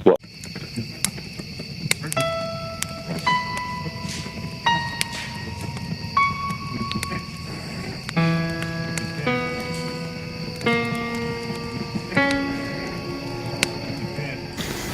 Well,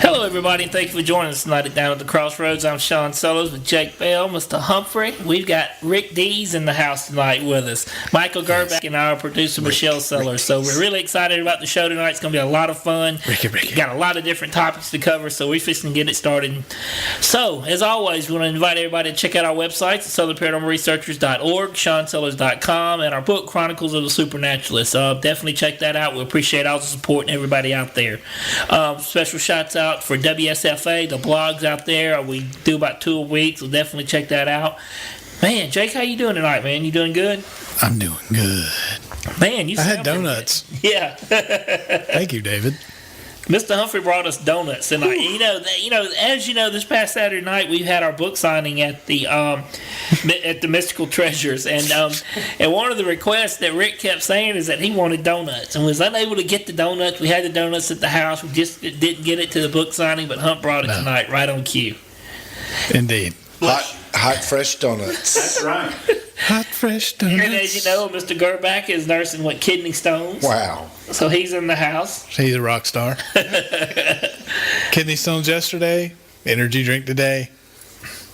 Hello, everybody, and thank you for joining us tonight down at the Crossroads. I'm Sean Sellers with Jake Bell, Mr. Humphrey. We've got Rick Dees in the house tonight with us, Michael Gerback, and our producer, Michelle Sellers. So we're really excited about the show tonight. It's going to be a lot of fun. Ricky. Got a lot of different topics to cover, so we're fixing to get it started. So, as always, we want to invite everybody to check out our websites at southernparanormalresearchers.org, SeanSellers.com, and our book, Chronicles of the Supernaturalist. Definitely check that out. We appreciate all the support and everybody out there. Special shouts out for WSFA, the blogs out there. We do about 2 a week, so definitely check that out. Man, Jake, how you doing tonight, man? You doing good? I'm doing good. Man, I had donuts. Yeah. Thank you, David. Mr. Humphrey brought us donuts tonight. As you know, this past Saturday night we had our book signing at the Mystical Treasures, and one of the requests that Rick kept saying is that he wanted donuts and was unable to get the donuts. We had the donuts at the house. We just didn't get it to the book signing, but Hump brought it tonight, right on cue. Indeed. Hot, fresh donuts. that's right. Hot, fresh donuts. And as you know, Mr. Gerback is nursing kidney stones. Wow. So he's in the house. He's a rock star. Kidney stones yesterday, energy drink today.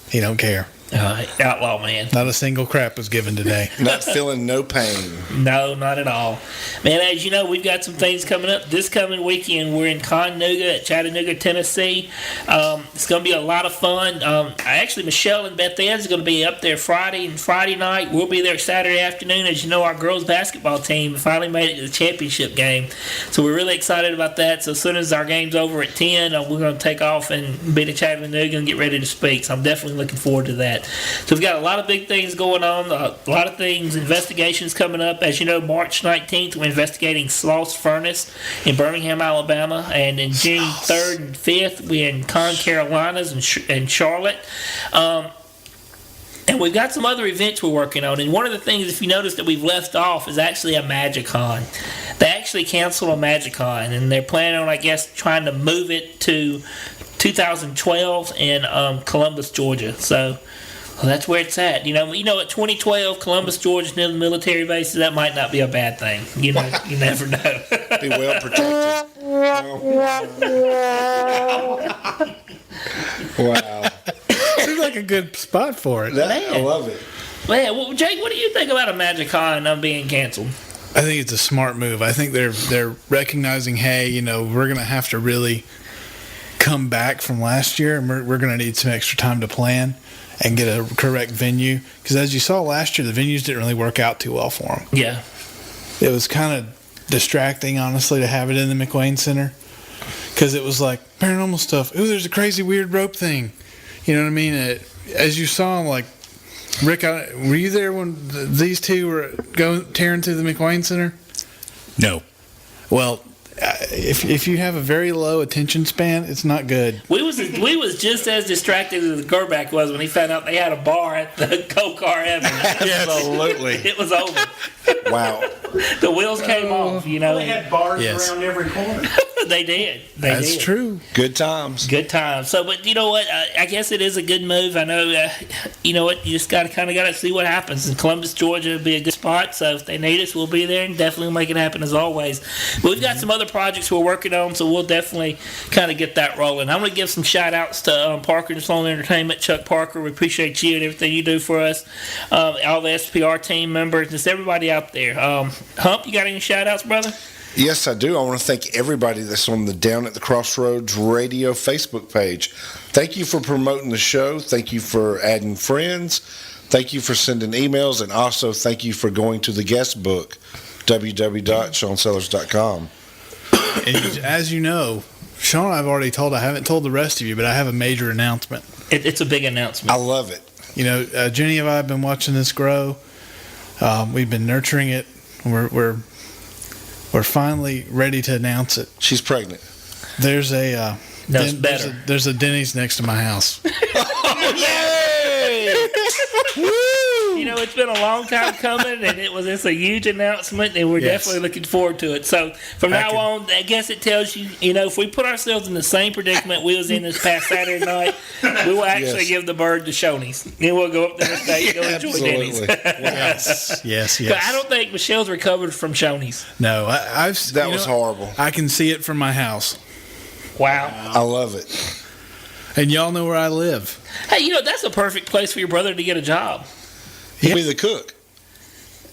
He don't care. Outlaw man. Not a single crap was given today. Not feeling no pain. No, not at all. Man, as you know, we've got some things coming up. This coming weekend, we're in Chattanooga at Chattanooga, Tennessee. It's going to be a lot of fun. Actually, Michelle and Beth Ann's are going to be up there Friday night. We'll be there Saturday afternoon. As you know, our girls basketball team finally made it to the championship game. So we're really excited about that. So as soon as our game's over at 10, we're going to take off and be to Chattanooga and get ready to speak. So I'm definitely looking forward to that. So we've got a lot of big things going on, a lot of things, investigations coming up. As you know, March 19th, we're investigating Sloss Furnace in Birmingham, Alabama. And in June 3rd and 5th, we're in Carolinas and Charlotte. And we've got some other events we're working on. And one of the things, if you notice, that we've left off is actually a MagicCon. They actually canceled a MagicCon, and they're planning on, I guess, trying to move it to 2012 in Columbus, Georgia. So that's where it's at. You know, at 2012, Columbus, Georgia, near the military bases, that might not be a bad thing. You know, you never know. Be well protected. Wow. Seems like a good spot for it. I love it. Man, well, Jake, what do you think about a MagicCon being canceled? I think it's a smart move. I think they're recognizing, hey, we're going to have to really come back from last year, and we're going to need some extra time to plan and get a correct venue. Because as you saw last year, the venues didn't really work out too well for them. Yeah. It was kind of distracting, honestly, to have it in the McWayne Center. Because it was like paranormal stuff. Ooh, there's a crazy weird rope thing. You know what I mean? As you saw, like, Rick, were you there when these two were tearing through the McWayne Center? No. Well, if you have a very low attention span, it's not good. We was just as distracted as Gerback was when he found out they had a bar at the Go-Kart Heaven. Absolutely. It was over. Wow. The wheels came off, They had bars around every corner. They did. That's true. Good times. Good times. So, but you know what? I guess it is a good move. I know. You know what? You just got to see what happens. In Columbus, Georgia, would be a good spot. So if they need us, we'll be there and definitely make it happen as always. But we've got some other projects we're working on, so we'll definitely kind of get that rolling. I'm going to give some shout outs to Parker and Sloan Entertainment, Chuck Parker. We appreciate you and everything you do for us. All the SPR team members, just everybody out there. Hump, you got any shout outs, brother? Yes, I do. I want to thank everybody that's on the Down at the Crossroads Radio Facebook page. Thank you for promoting the show. Thank you for adding friends. Thank you for sending emails. And also thank you for going to the guest book, www.SeanSellers.com. And as you know, Sean, I haven't told the rest of you, but I have a major announcement. It's a big announcement. I love it. Jenny and I have been watching this grow. We've been nurturing it. We're finally ready to announce it. She's pregnant. There's a there's a Denny's next to my house. Yay! Woo! it's been a long time coming, and it's a huge announcement, and we're Yes. definitely looking forward to it. So from now on, I guess it tells you, if we put ourselves in the same predicament we was in this past Saturday night, we will actually Yes. give the bird to Shoney's. Then we'll go up to the state and go enjoy Denny's. Absolutely. Yes. But I don't think Michelle's recovered from Shoney's. No, I've. That was horrible. I can see it from my house, Wow. I love it. and y'all know where I live. Hey, that's a perfect place for your brother to get a job. He'll be the cook.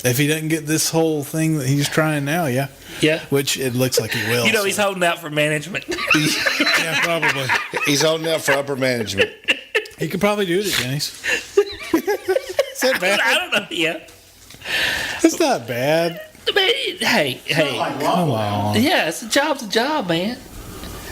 If he doesn't get this whole thing that he's trying now, yeah, Yeah. which it looks like he will. He's holding out for management. yeah, probably. He's holding out for upper management. He could probably do it at Denny's. Is that bad? I don't know. Yeah. It's not bad. Hey. Come on, Yeah, it's a job, man.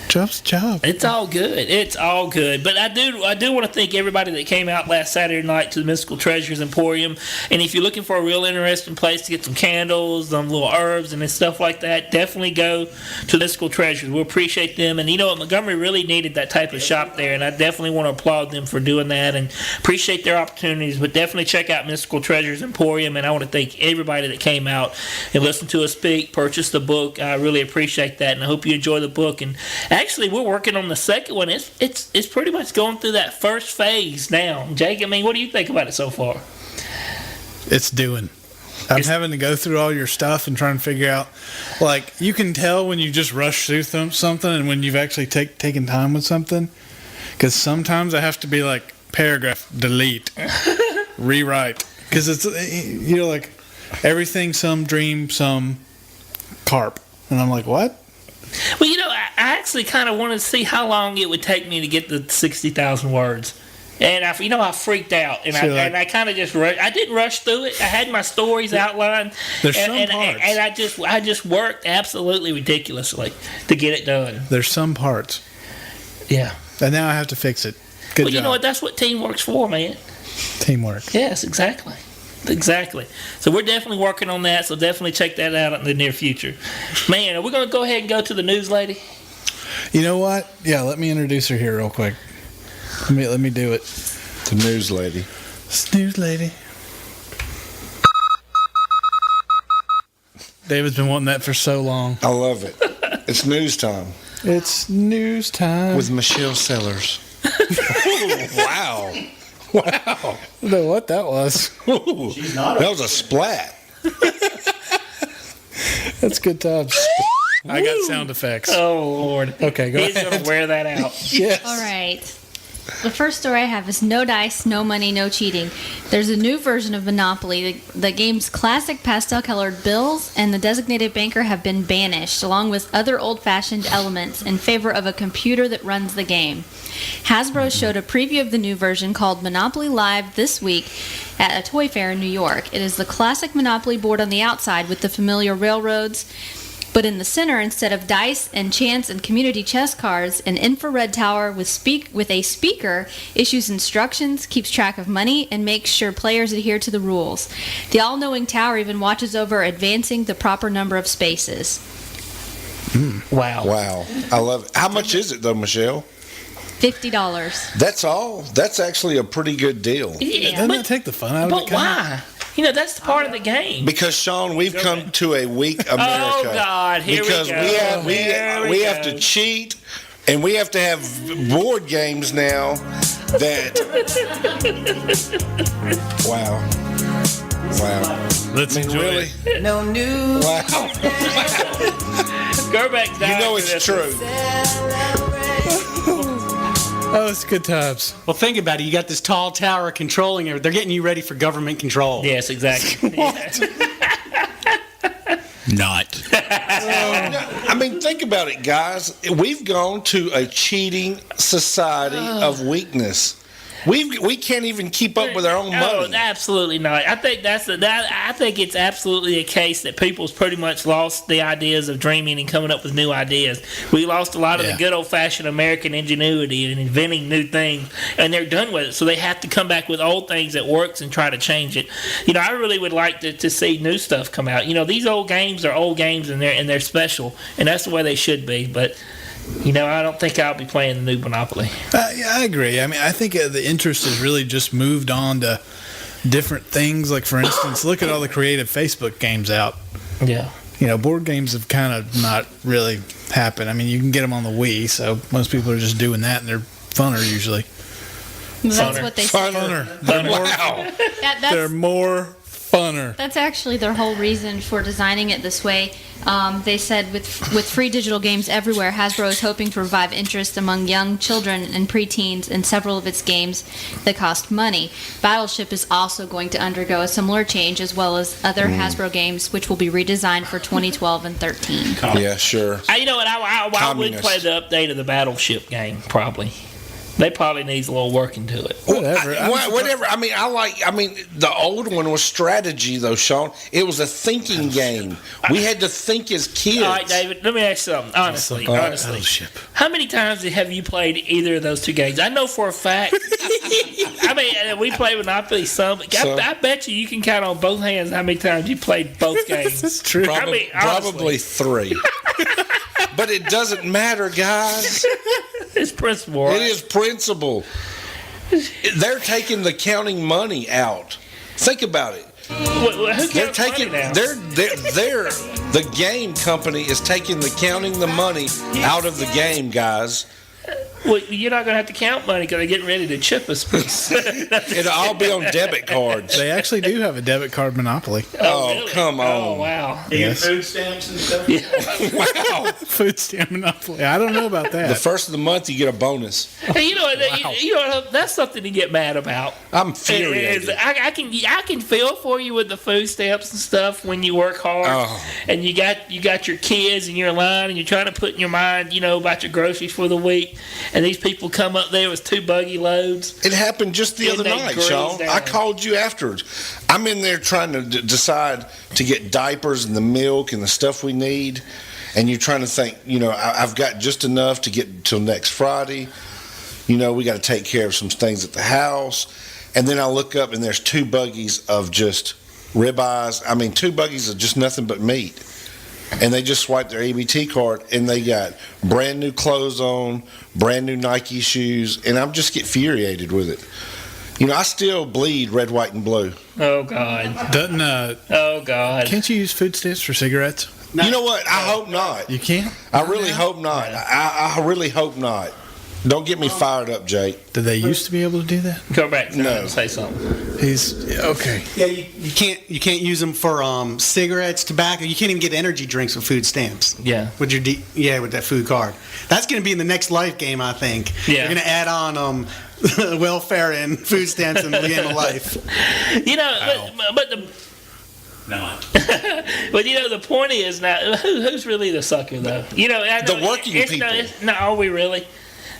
job's a job. It's all good. It's all good. But I do want to thank everybody that came out last Saturday night to the Mystical Treasures Emporium. And if you're looking for a real interesting place to get some candles, some little herbs and stuff like that, definitely go to Mystical Treasures. We appreciate them. And Montgomery really needed that type of shop there, and I definitely want to applaud them for doing that and appreciate their opportunities. But definitely check out Mystical Treasures Emporium. And I want to thank everybody that came out and listened to us speak, purchased the book. I really appreciate that, and I hope you enjoy the book. And actually, we're working on the second one. It's pretty much going through that first phase now. Jake, what do you think about it so far? It's doing. I'm having to go through all your stuff and try and figure out, like, you can tell when you just rush through something and when you've actually taken time with something. Because sometimes I have to be like, paragraph, delete, rewrite. Because it's, like, everything, some dream, some carp. And I'm like, what? Well, I actually kind of wanted to see how long it would take me to get the 60,000 words. And I freaked out, and I kind of just rushed. I didn't rush through it. I had my stories outlined. There's and, some and, parts. and I just worked absolutely ridiculously to get it done. There's some parts. Yeah. And now I have to fix it. Good job. You know what? That's what teamwork's for, man. Teamwork. Yes, exactly. So we're definitely working on that. So definitely check that out in the near future. Man, are we going to go ahead and go to the news lady? You know what? Yeah, let me introduce her here real quick. Let me do it. The news lady. Snooze lady. David's been wanting that for so long. I love it. It's news time It's news time. with Michelle Sellers. Wow. Wow. I don't know what that was. She's not That was a splat. That's good times. I got sound effects. Oh, Lord. Okay, go He's going ahead. to wear that out. Yes. All right. The first story I have is no dice, no money, no cheating. There's a new version of Monopoly. The game's classic pastel-colored bills and the designated banker have been banished, along with other old-fashioned elements, in favor of a computer that runs the game. Hasbro showed a preview of the new version called Monopoly Live this week at a toy fair in New York. It is the classic Monopoly board on the outside with the familiar railroads, but in the center, instead of dice and chance and community chess cards, an infrared tower with a speaker issues instructions, keeps track of money, and makes sure players adhere to the rules. The all-knowing tower even watches over advancing the proper number of spaces. Wow. Wow. I love it. How much is it, though, Michelle? $50. That's all. That's actually a pretty good deal. Yeah, Doesn't but, that take the fun out of but it? kinda? why? That's the part of the game. Because Sean, we've come to a weak America. Oh, God, here because we go. Here we have to cheat, and we have to have board games now. That wow. Let's enjoy Really? it. No news. Wow. Gerbeck's You dying know for it's this true. Oh, it's good times. Well, think about it. You got this tall tower controlling it. They're getting you ready for government control. one. Yes, exactly. Not. I mean, think about it, guys. We've gone to a cheating society of weakness. We can't even keep up with our own Oh, money. absolutely not. I think I think it's absolutely a case that people's pretty much lost the ideas of dreaming and coming up with new ideas. We lost a lot of the good old-fashioned American ingenuity and inventing new things, and they're done with it. So they have to come back with old things that works and try to change it. I really would like to see new stuff come out. These old games are old games, and they're special, and that's the way they should be. But I don't think I'll be playing the new Monopoly. Yeah, I agree. I mean, I think the interest has really just moved on to different things. Like, for instance, look at all the creative Facebook games out. Yeah. You know, board games have kind of not really happened. I mean, you can get them on the Wii, so most people are just doing that, and they're funner usually. That's what they say. Funner. They're more, they're more funner. That's actually their whole reason for designing it this way. They said with free digital games everywhere, Hasbro is hoping to revive interest among young children and preteens in several of its games that cost money. Battleship is also going to undergo a similar change, as well as other Hasbro games, which will be redesigned for 2012 and 13. Yeah, sure. You know what? I would play the update of the Battleship game, probably. They probably needs a little work into it. Whatever. Whatever. I mean, the old one was strategy, though, Sean. It was a thinking game. We had to think as kids. All right, David, let me ask you something. Honestly. How many times have you played either of those two games? I know for a fact. I mean, we play Monopoly some. I bet you can count on both hands how many times you played both games. That's true. Probably 3. But it doesn't matter, guys. It's principle, right? It is principle. They're taking the counting money out. Think about it. Who They're counts taking. money now? The game company is taking the money out of the game, guys. Well, you're not going to have to count money because they're getting ready to chip us. It'll all be on debit cards. They actually do have a debit card monopoly. Oh, really? come on. Oh, wow. Do you get Yes. food stamps and stuff? Wow. Food stamp monopoly. I don't know about The that. first of the month, you get a bonus. Hey, you know what? That's something to get mad about. I'm infuriated. I can feel for you with the food stamps and stuff when you work hard and you got your kids and you're in line and you're trying to put in your mind, about your groceries for the week, and these people come up there with 2 buggy loads. It happened just the And other they night, graze Sean. down. I called you afterwards. I'm in there trying to decide to get diapers and the milk and the stuff we need. And you're trying to think, I've got just enough to get until next Friday. We got to take care of some things at the house. And then I look up and there's 2 buggies of just ribeyes. I mean, 2 buggies of just nothing but meat. And they just swiped their ABT card and they got brand new clothes on, brand new Nike shoes, and I'm just get infuriated with it. I still bleed red, white, and blue. Oh God. Doesn't Oh God. can't you use food stamps for cigarettes? You know what? I hope not. You can't? I really hope not. I really hope not. Don't get me fired up, Jake. Did they used to be able to do that? Go back to No. and say something. He's okay. Yeah, you can't use them for cigarettes, tobacco. You can't even get energy drinks with food stamps. Yeah. With your with that food card. That's going to be in the next life game, I think. Yeah. You're going to add on welfare and food stamps in the game of life. But the No. but the point is now who's really the sucker though? The working people. Are we really?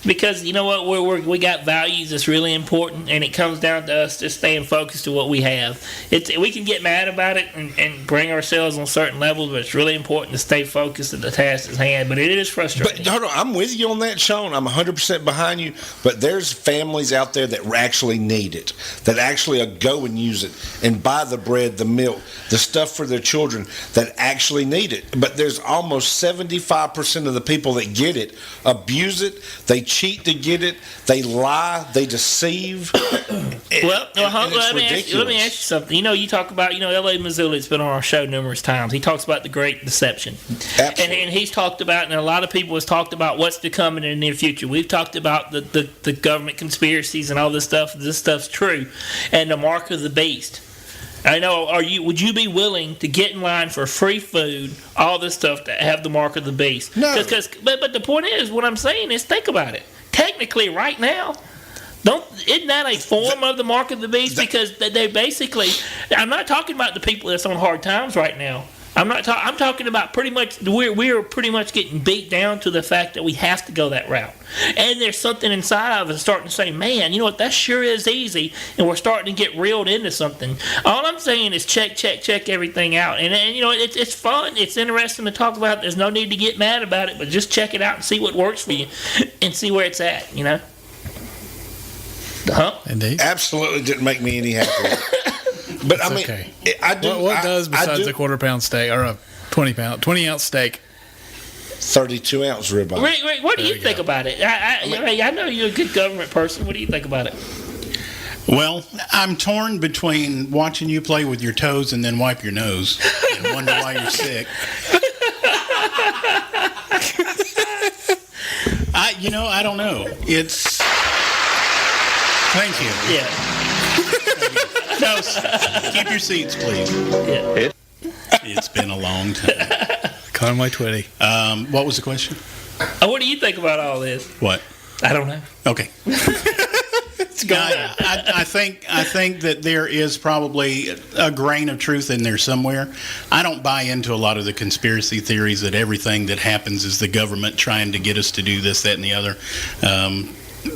Because you know what, we got values that's really important, and it comes down to us just staying focused to what we have. We can get mad about it and bring ourselves on certain levels, but it's really important to stay focused at the task at hand. But it is frustrating. But hold on, I'm with you on that, Sean. I'm 100% behind you. But there's families out there that actually need it, that actually go and use it and buy the bread, the milk, the stuff for their children that actually need it. But there's almost 75% of the people that get it abuse it. They cheat to get it. They lie. They deceive. Let me ask you something. You talk about, L.A. Missoula. It's been on our show numerous times. He talks about the Great Deception. Absolutely. And he's talked about, and a lot of people has talked about what's to come in the near future. We've talked about the government conspiracies and all this stuff. This stuff's true. And the mark of the beast. I know. Would you be willing to get in line for free food, all this stuff, to have the mark of the beast? No. But the point is, what I'm saying is, think about it. Technically, right now, isn't that a form of the mark of the beast? Because they basically, I'm not talking about the people that's on hard times right now. I'm talking about pretty much we're pretty much getting beat down to the fact that we have to go that route. And there's something inside of us starting to say, man, you know what, that sure is easy, and we're starting to get reeled into something. All I'm saying is check everything out. And it's fun, it's interesting to talk about. There's no need to get mad about it, but just check it out and see what works for you and see where it's at, Indeed. Absolutely didn't make me any happier. But It's I mean, okay. I do. What does besides I do, a quarter-pound steak or a 20-ounce steak? 32-ounce ribeye. Rick, what do you you think go. about it? I know you're a good government person. What do you think about it? Well, I'm torn between watching you play with your toes and then wipe your nose and wonder why you're sick. I don't know. It's... Thank you. Yeah. No, keep your seats, please. Yeah. It's been a long time. Call him my Twitty. What was the question? What do you think about all this? What? I don't know. Okay. I think that there is probably a grain of truth in there somewhere. I don't buy into a lot of the conspiracy theories that everything that happens is the government trying to get us to do this, that, and the other.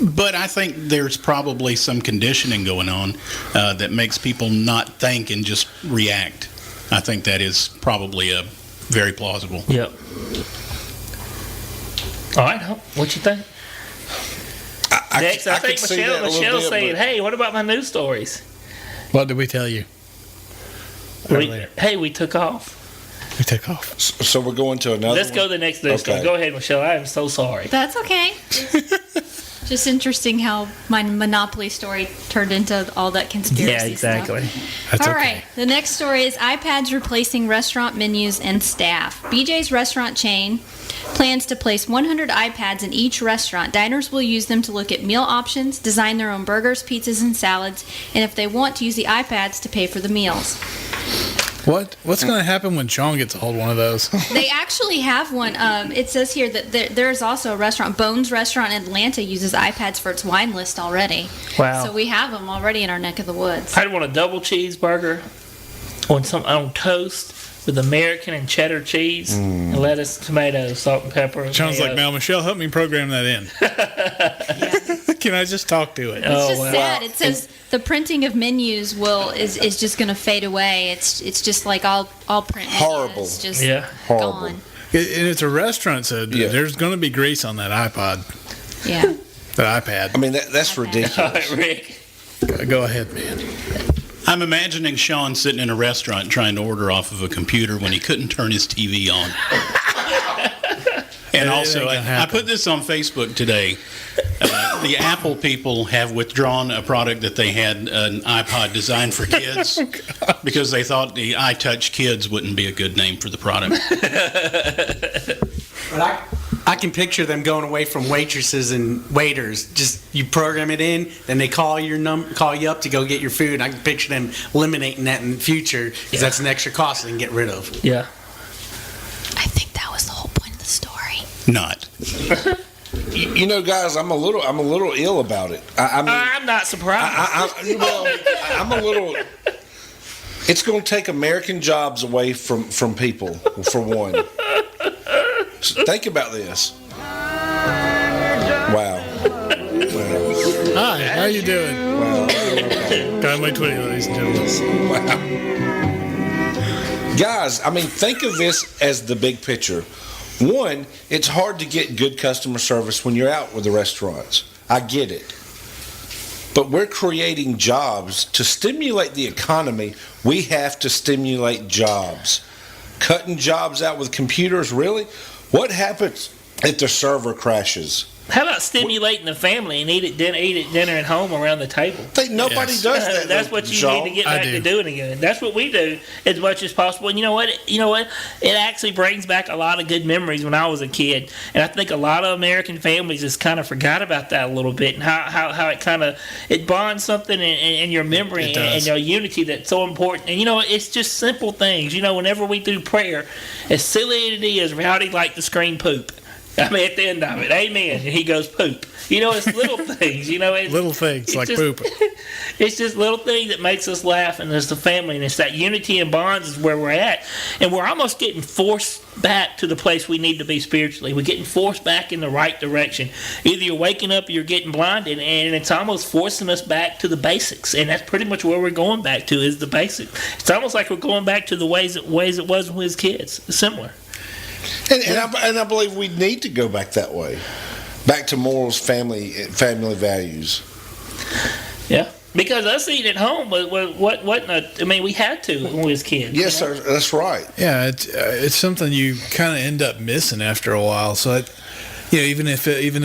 But I think there's probably some conditioning going on that makes people not think and just react. I think that is probably very plausible. Yep. All right, what you think? Next, I think Michelle's saying, "Hey, what about my news stories?" What did we tell you? We took off. We took off. So we're going to another Let's go to the next news story. Go ahead, Michelle. I am so sorry. That's okay. Just interesting how my Monopoly story turned into all that conspiracy Yeah, exactly. stuff. All right. The next story is iPads replacing restaurant menus and staff. BJ's restaurant chain plans to place 100 iPads in each restaurant. Diners will use them to look at meal options, design their own burgers, pizzas, and salads, and if they want, to use the iPads to pay for the meals. What's going to happen when Sean gets a hold of one of those? They actually have one. It says here that there's also a restaurant. Bones Restaurant in Atlanta uses iPads for its wine list already. Wow. So we have them already in our neck of the woods. I'd want a double cheeseburger on toast with American and cheddar cheese and lettuce, tomatoes, salt and pepper. Sean's like, now, Michelle, help me program that in. Can I just talk to it? It's just sad. It says the printing of menus is just going to fade away. It's just like all print media. Horrible. It's just Horrible. gone. And it's a restaurant, so there's going to be grease on that iPod. Yeah. That iPad. I mean, that's ridiculous. All right, Rick. Go ahead, man. I'm imagining Sean sitting in a restaurant trying to order off of a computer when he couldn't turn his TV on. And also, I put this on Facebook today. The Apple people have withdrawn a product that they had, an iPod designed for kids, because they thought the iTouch Kids wouldn't be a good name for the product. But I can picture them going away from waitresses and waiters. Just you program it in, then they call you up to go get your food. I can picture them eliminating that in the future because that's an extra cost they can get rid of. Yeah. I think that was the whole point of the story. Not. You know, guys, I'm a little ill about it. I mean, I'm not surprised. I'm a little. It's going to take American jobs away from people, for one. So think about this. Wow. Hi, how you doing? Wow. Got my Twitty, ladies and gentlemen. Wow. Guys, I mean, think of this as the big picture. One, it's hard to get good customer service when you're out with the restaurants. I get it. But we're creating jobs. To stimulate the economy, we have to stimulate jobs. Cutting jobs out with computers, really? What happens if the server crashes? How about stimulating the family and eat at dinner at home around the table? Nobody does that. That's what you need to get back to doing again. That's what we do as much as possible. And you know what? It actually brings back a lot of good memories when I was a kid. And I think a lot of American families just kind of forgot about that a little bit, and how it bonds something in your memory and your unity that's so important. And it's just simple things. Whenever we do prayer, as silly as it is, Rowdy liked to scream poop. I mean, at the end of it, amen. And he goes, poop. It's little things. Little things like poop. It's just little things that makes us laugh, and it's the family, and it's that unity and bonds is where we're at. And we're almost getting forced back to the place we need to be spiritually. We're getting forced back in the right direction. Either you're waking up or you're getting blinded, and it's almost forcing us back to the basics. And that's pretty much where we're going back to, is the basics. It's almost like we're going back to the ways it was when we was kids. It's similar. And I believe we need to go back that way, back to morals, family values. Yeah, because us eating at home we had to when we was kids. Yes, sir, that's right. Yeah, it's something you kind of end up missing after a while. So, even though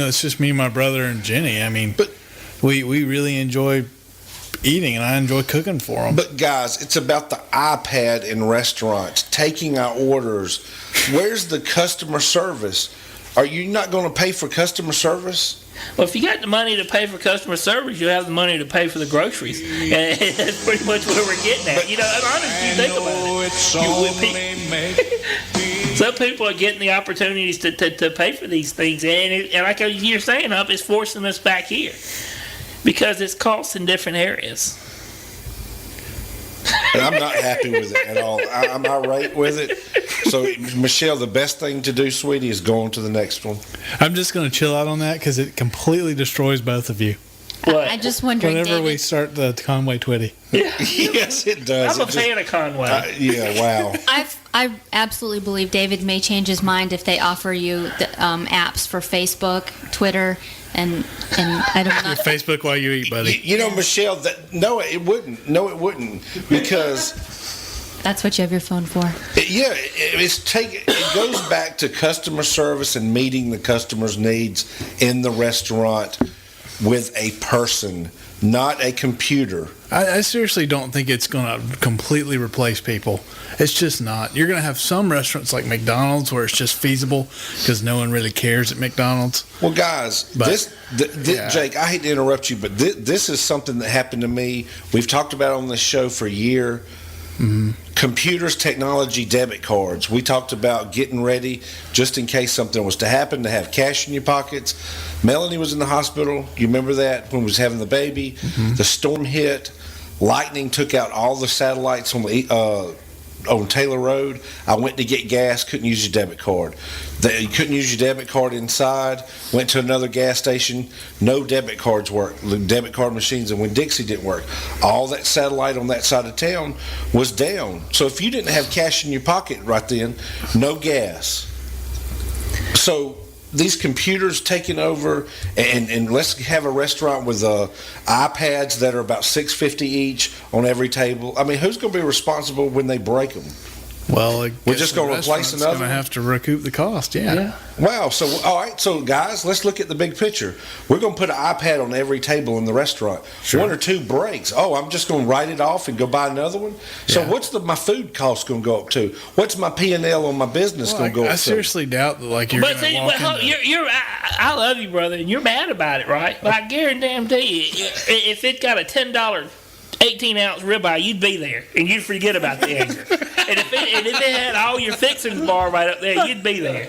it's just me, my brother, and Jenny, I mean, but we really enjoy eating, and I enjoy cooking for them. But guys, it's about the iPad in restaurants, taking our orders. Where's the customer service? Are you not going to pay for customer service? Well, if you got the money to pay for customer service, you have the money to pay for the groceries. And that's pretty much where we're getting at. You know, honestly, you think about it. Some people are getting the opportunities to pay for these things. And like you're saying, it's forcing us back here. Because it's costs in different areas. And I'm not happy with it at all. I'm irate with it. So, Michelle, the best thing to do, sweetie, is go on to the next one. I'm just going to chill out on that because it completely destroys both of you. What? I just wondered, Whenever David, we start the Conway Twitty. Yes, it does. I'm a fan of Conway. Yeah, wow. I absolutely believe David may change his mind if they offer you the apps for Facebook, Twitter, and I don't know. Facebook while you eat, buddy. You know, Michelle, no, it wouldn't. No, it wouldn't. Because That's what you have your phone for. it goes back to customer service and meeting the customer's needs in the restaurant with a person, not a computer. I seriously don't think it's going to completely replace people. It's just not. You're going to have some restaurants like McDonald's where it's just feasible because no one really cares at McDonald's. Well, guys, But- Jake, I hate to interrupt you, but this is something that happened to me. We've talked about it on this show for a year. Mm-hmm. Computers, technology, debit cards. We talked about getting ready just in case something was to happen, to have cash in your pockets. Melanie was in the hospital. You remember that when we was having the baby? Mm-hmm. The storm hit. Lightning took out all the satellites on Taylor Road. I went to get gas, couldn't use your debit card. You couldn't use your debit card inside. Went to another gas station, no debit cards work, debit card machines, and when Dixie didn't work, all that satellite on that side of town was down. So if you didn't have cash in your pocket right then, no gas. So these computers taking over, and let's have a restaurant with iPads that are about $6.50 each on every table. I mean, who's going to be responsible when they break them? Well, We're just going to replace another Going to one? have to recoup the cost. Yeah. Wow. So, all right. So, guys, let's look at the big picture. We're going to put an iPad on every table in the restaurant. Sure. One or two breaks. Oh, I'm just going to write it off and go buy another one. So, Yeah. what's my food cost going to go up to? What's my P&L on my business going to go up I to? seriously doubt that. Like you're But going see, to walk into. I love you, brother, and you're mad about it, right? But I guarantee you, if it got a $10 18-ounce ribeye, you'd be there, and you'd forget about the anger. And if it had all your fixings bar right up there, you'd be there.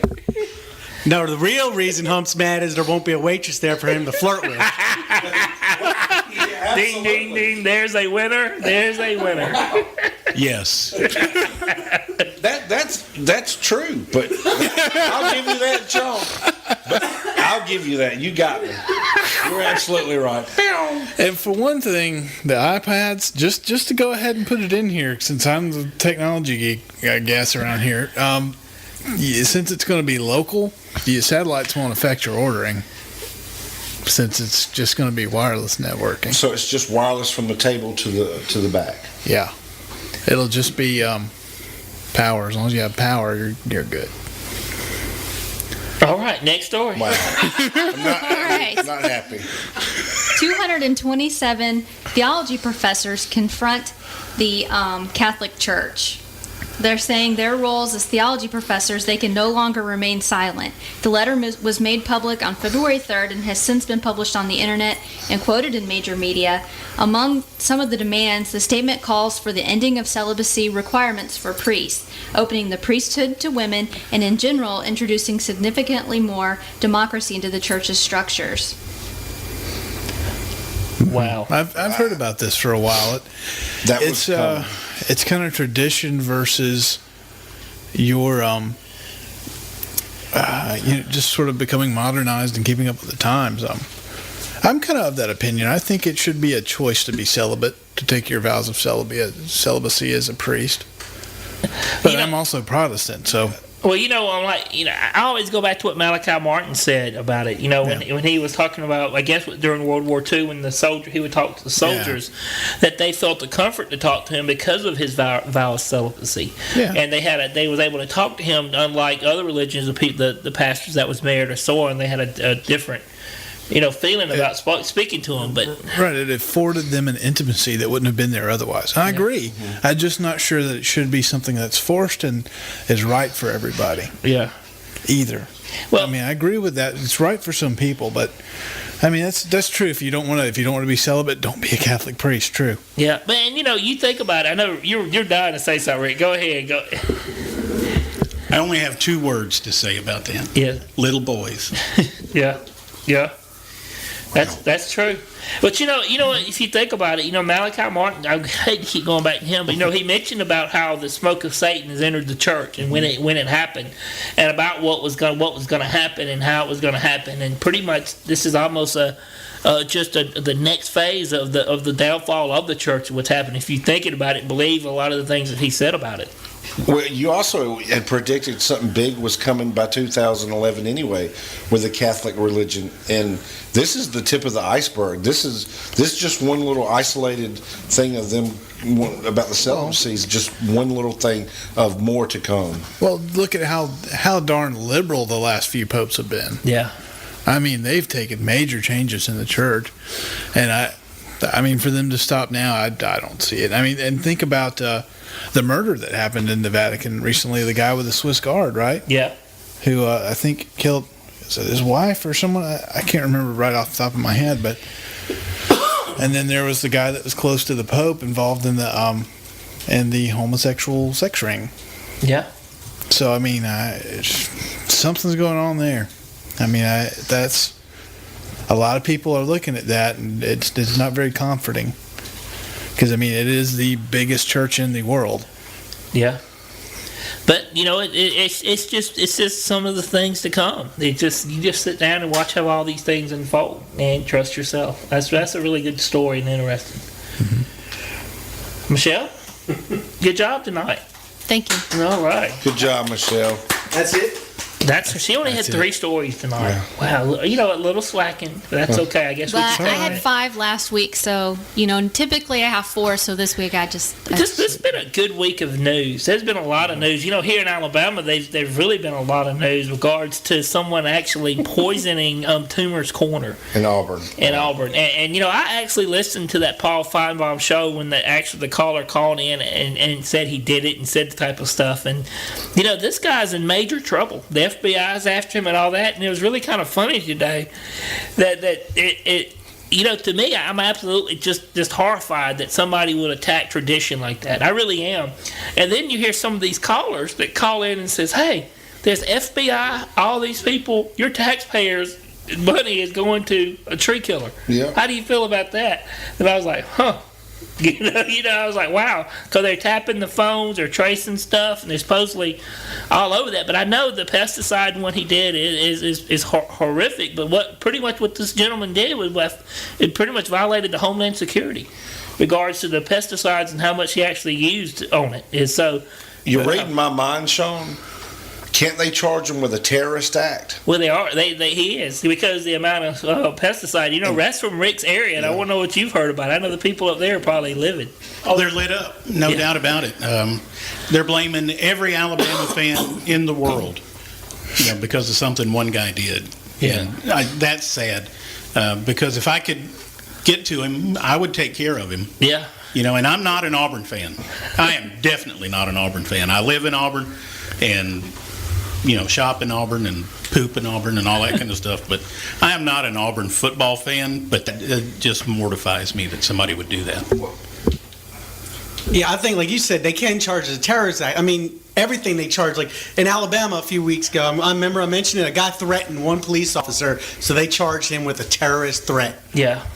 No, the real reason Hump's mad is there won't be a waitress there for him to flirt with. Ding, ding, ding. There's a winner. There's a winner. Yes. That's true, but I'll give you that, John. But I'll give you that. You got me. You're absolutely right. And for one thing, the iPads, just to go ahead and put it in here, since I'm the technology geek, I guess, around here, since it's going to be local, the satellites won't affect your ordering, since it's just going to be wireless networking. So it's just wireless from the table to the back. Yeah. It'll just be power. As long as you have power, you're good. All right, next story. Wow. I'm not happy. 227 theology professors confront the Catholic Church. They're saying their roles as theology professors, they can no longer remain silent. The letter was made public on February 3rd and has since been published on the internet and quoted in major media. Among some of the demands, the statement calls for the ending of celibacy requirements for priests, opening the priesthood to women, and in general, introducing significantly more democracy into the church's structures. Wow. I've heard about this for a while. It's kind of tradition versus your just sort of becoming modernized and keeping up with the times. I'm kind of that opinion. I think it should be a choice to be celibate, to take your vows of celibacy as a priest. But I'm also Protestant, so. Well, I always go back to what Malachi Martin said about it. When he was talking about, I guess during World War II, when he would talk to the soldiers, that they felt the comfort to talk to him because of his vow of celibacy. Yeah. And they was able to talk to him, unlike other religions, the pastors that was married or so on. They had a different feeling about speaking to them. But Right, it afforded them an intimacy that wouldn't have been there otherwise. I agree. I'm just not sure that it should be something that's forced and is right for everybody yeah, either. well, I mean, I agree with that. It's right for some people, but I mean that's true. If you don't want to be celibate, don't be a Catholic priest. True. yeah. But and you think about it. I know you're dying to say something, Rick. Go ahead. Go. I only have 2 words to say about that. Yeah. Little boys. Yeah. Yeah. That's true. But you know what, if you think about it, Malachi Martin, I hate to keep going back to him, but he mentioned about how the smoke of Satan has entered the church and when it happened, and about what was going to happen and how it was going to happen, and pretty much this is almost the next phase of the downfall of the church. What's happening? If you're thinking about it, believe a lot of the things that he said about it. Well, you also had predicted something big was coming by 2011 anyway with the Catholic religion, and this is the tip of the iceberg. This is just one little isolated thing of them about the celibacy, just one little thing of more to come. Well, look at how darn liberal the last few popes have been. Yeah. I mean, they've taken major changes in the church, and I mean, for them to stop now, I don't see it. I mean, and think about the murder that happened in the Vatican recently. The guy with the Swiss Guard, right? Yeah. Who I think killed his wife or someone. I can't remember right off the top of my head, but. And then there was the guy that was close to the Pope involved in the homosexual sex ring. Yeah. So I mean, something's going on there. I mean, that's a lot of people are looking at that, and it's not very comforting. Because I mean, it is the biggest church in the world. Yeah. But it's just some of the things to come. You just sit down and watch how all these things unfold and trust yourself. That's a really good story and interesting. Mm-hmm. Michelle, good job tonight. Thank you. All right. Good job, Michelle. That's it. She only had 3 stories tonight. Yeah. Wow, a little slacking, but that's okay. I guess. But I had 5 last week, so typically I have 4. So this week this has been a good week of news. There's been a lot of news. Here in Alabama, there's really been a lot of news regards to someone actually poisoning Toomer's Corner In Auburn. And I actually listened to that Paul Feinbaum show when the caller called in and said he did it and said the type of stuff. And this guy's in major trouble. The FBI's after him and all that, and it was really kind of funny today that it to me, I'm absolutely just horrified that somebody would attack tradition like that. I really am. And then you hear some of these callers that call in and says, "Hey, there's FBI, all these people, your taxpayers' money is going to a tree killer." Yeah. How do you feel about that? And I was like, huh. I was like, wow, because they're tapping the phones, they're tracing stuff, and they're supposedly all over that. But I know the pesticide one he did is horrific. But pretty much what this gentleman did was it pretty much violated the Homeland Security regards to the pesticides and how much he actually used on it. And so You're reading my mind, Sean. Can't they charge him with a terrorist act? Well, they are. He is, because the amount of pesticide. That's from Rick's area, and I want to know what you've heard about it. I know the people up there are probably livid. Oh, they're lit up. No doubt about it. They're blaming every Alabama fan in the world, because of something one guy did. Yeah. And that's sad, because if I could get to him, I would take care of him. Yeah. And I'm not an Auburn fan. I am definitely not an Auburn fan. I live in Auburn, and shop in Auburn and poop in Auburn and all that kind of stuff. But I am not an Auburn football fan, but it just mortifies me that somebody would do that. Yeah, I think, like you said, they can charge as a terrorist act. I mean, everything they charge. Like in Alabama a few weeks ago, I remember I mentioned it, a guy threatened one police officer, so they charged him with a terrorist threat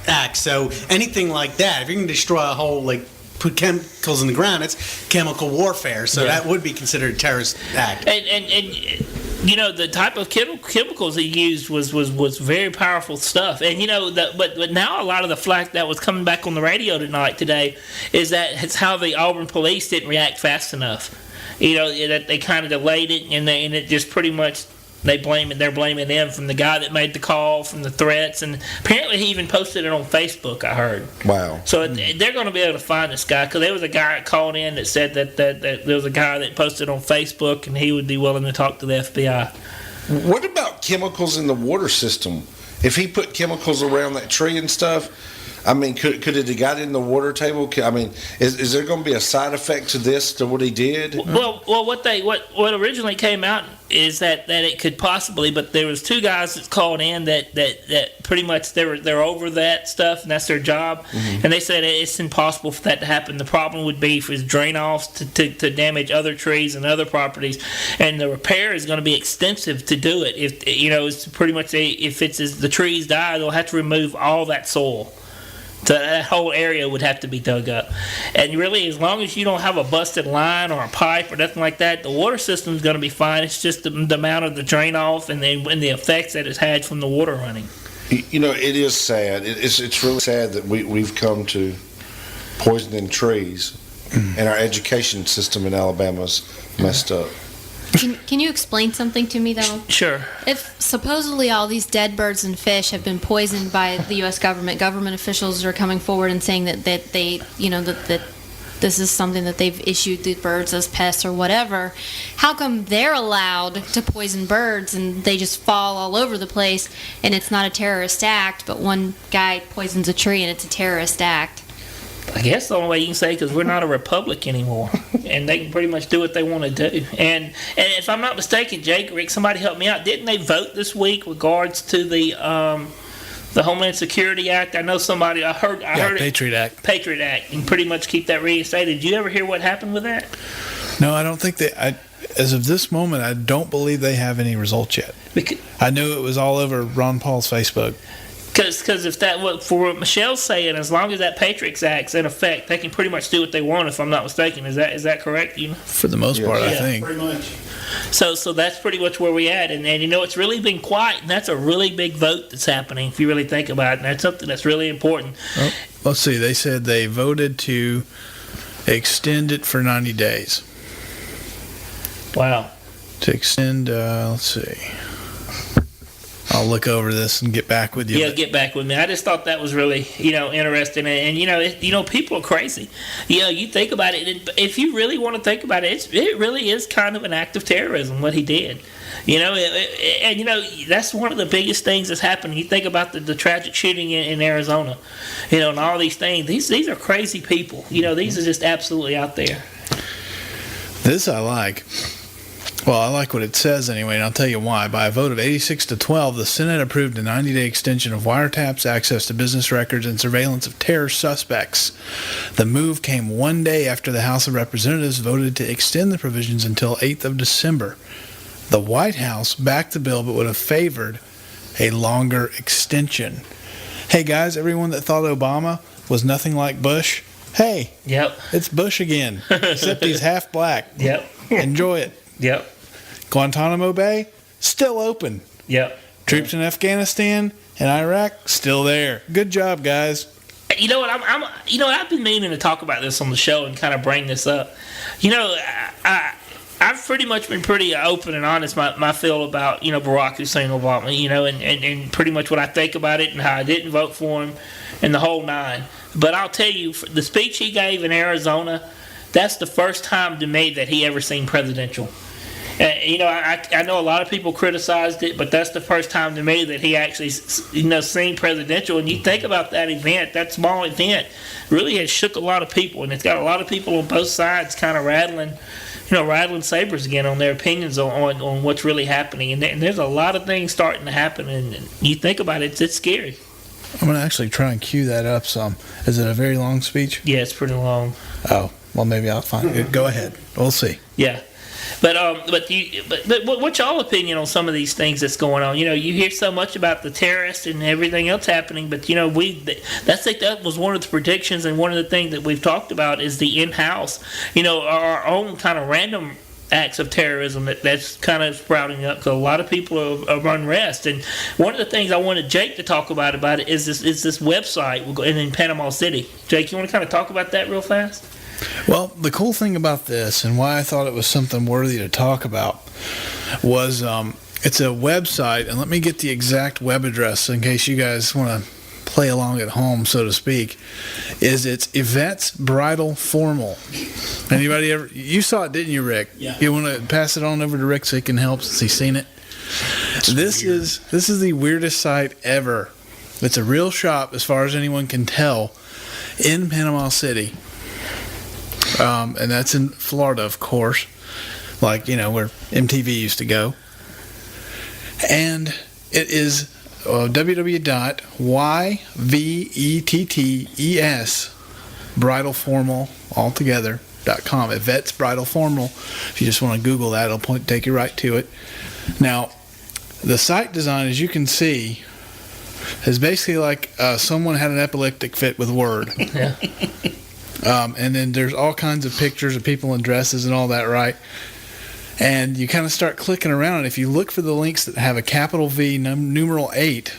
act. So anything like that, if you can destroy a whole, put chemicals in the ground, it's chemical warfare. So that would be considered a terrorist act. And the type of chemicals he used was very powerful stuff. And but now a lot of the flack that was coming back on the radio today is that it's how the Auburn police didn't react fast enough. That they kind of delayed it, and it just pretty much. They're blaming them from the guy that made the call, from the threats, and apparently he even posted it on Facebook, I heard. Wow. So they're going to be able to find this guy, because there was a guy that called in that said that there was a guy that posted on Facebook and he would be willing to talk to the FBI. What about chemicals in the water system? if he put chemicals around that tree and stuff, I mean, could it have got in the water table? I mean, is there going to be a side effect to this, to what he did? Well, what originally came out is that it could possibly, but there was two guys that called in that pretty much they're over that stuff, and that's their job, and they said it's impossible for that to happen. The problem would be for his drain offs to damage other trees and other properties, and the repair is going to be extensive to do it. If it's pretty much if the trees die, they'll have to remove all that soil. So that whole area would have to be dug up. And really, as long as you don't have a busted line or a pipe or nothing like that, the water system is going to be fine. It's just the amount of the drain off and the effects that it's had from the water running. You know, it is sad. It's really sad that we've come to poisoning trees, and our education system in Alabama's messed up. Can you explain something to me, though? Sure. If supposedly all these dead birds and fish have been poisoned by the U.S. government officials are coming forward and saying that they, that this is something that they've issued the birds as pests or whatever, how come they're allowed to poison birds and they just fall all over the place and it's not a terrorist act, but one guy poisons a tree and it's a terrorist act? I guess the only way you can say, because we're not a republic anymore, and they can pretty much do what they want to do. And if I'm not mistaken, Jake, Rick, somebody help me out. Didn't they vote this week regards to the Homeland Security Act? I know somebody. I heard Patriot Act. Patriot Act, and pretty much keep that reinstated. Did you ever hear what happened with that? No, I don't think as of this moment, I don't believe they have any results yet. I knew it was all over Ron Paul's Facebook. Because if for what Michelle's saying, as long as that Patriot Act's in effect, they can pretty much do what they want. If I'm not mistaken, is that correct? For the most part, I think. Pretty much. So that's pretty much where we at, and it's really been quiet, and that's a really big vote that's happening if you really think about it, and that's something that's really important. Well, let's see. They said they voted to extend it for 90 days. Wow. To extend, let's see. I'll look over this and get back with you. Yeah, get back with me. I just thought that was really, interesting. And people are crazy. You think about it. If you really want to think about it, it really is kind of an act of terrorism, what he did. That's one of the biggest things that's happened. You think about the tragic shooting in Arizona, and all these things. These are crazy people. These are just absolutely out there. This I like. Well, I like what it says anyway, and I'll tell you why. By a vote of 86 to 12, the Senate approved a 90-day extension of wiretaps, access to business records, and surveillance of terror suspects. The move came one day after the House of Representatives voted to extend the provisions until 8th of December. The White House backed the bill but would have favored a longer extension. Hey, guys, everyone that thought Obama was nothing like Bush, hey, Yep. it's Bush again, except he's half black. Yep. Enjoy it. Yep. Guantanamo Bay, still open. Yep. Troops in Afghanistan and Iraq, still there. Good job, guys. You know what? I've been meaning to talk about this on the show and kind of bring this up. I've pretty much been pretty open and honest my feel about Barack Hussein Obama. And pretty much what I think about it and how I didn't vote for him and the whole nine. But I'll tell you, the speech he gave in Arizona, that's the first time to me that he ever seemed presidential. I know a lot of people criticized it, but that's the first time to me that he actually, seemed presidential. And you think about that event, that small event, really has shook a lot of people, and it's got a lot of people on both sides kind of rattling sabers again on their opinions on what's really happening. And there's a lot of things starting to happen, and you think about it, it's scary. I'm going to actually try and cue that up some. Is it a very long speech? Yeah, it's pretty long. Oh, well, maybe I'll find it. Go ahead. We'll see. Yeah. But what's y'all opinion on some of these things that's going on? You hear so much about the terrorists and everything else happening, but that was one of the predictions, and one of the things that we've talked about is the in-house, our own kind of random acts of terrorism that's kind of sprouting up, because a lot of people are unrest. And one of the things I wanted Jake to talk about it is this website in Panama City. Jake, you want to kind of talk about that real fast? Well, the cool thing about this, and why I thought it was something worthy to talk about, was it's a website, and let me get the exact web address in case you guys want to play along at home, so to speak. It's Yvette's Bridal Formal. Anybody ever? You saw it, didn't you, Rick? Yeah. You want to pass it on over to Rick so he can help since he's seen it? This is the weirdest site ever. It's a real shop, as far as anyone can tell, in Panama City, and that's in Florida, of course, like where MTV used to go. And it is www.yvetts bridalformal.com. Yvette's Bridal Formal. If you just want to Google that, it'll take you right to it. Now, the site design, as you can see, is basically like someone had an epileptic fit with Word. Yeah. And then there's all kinds of pictures of people in dresses and all that, right? And you kind of start clicking around, and if you look for the links that have a capital V numeral 8,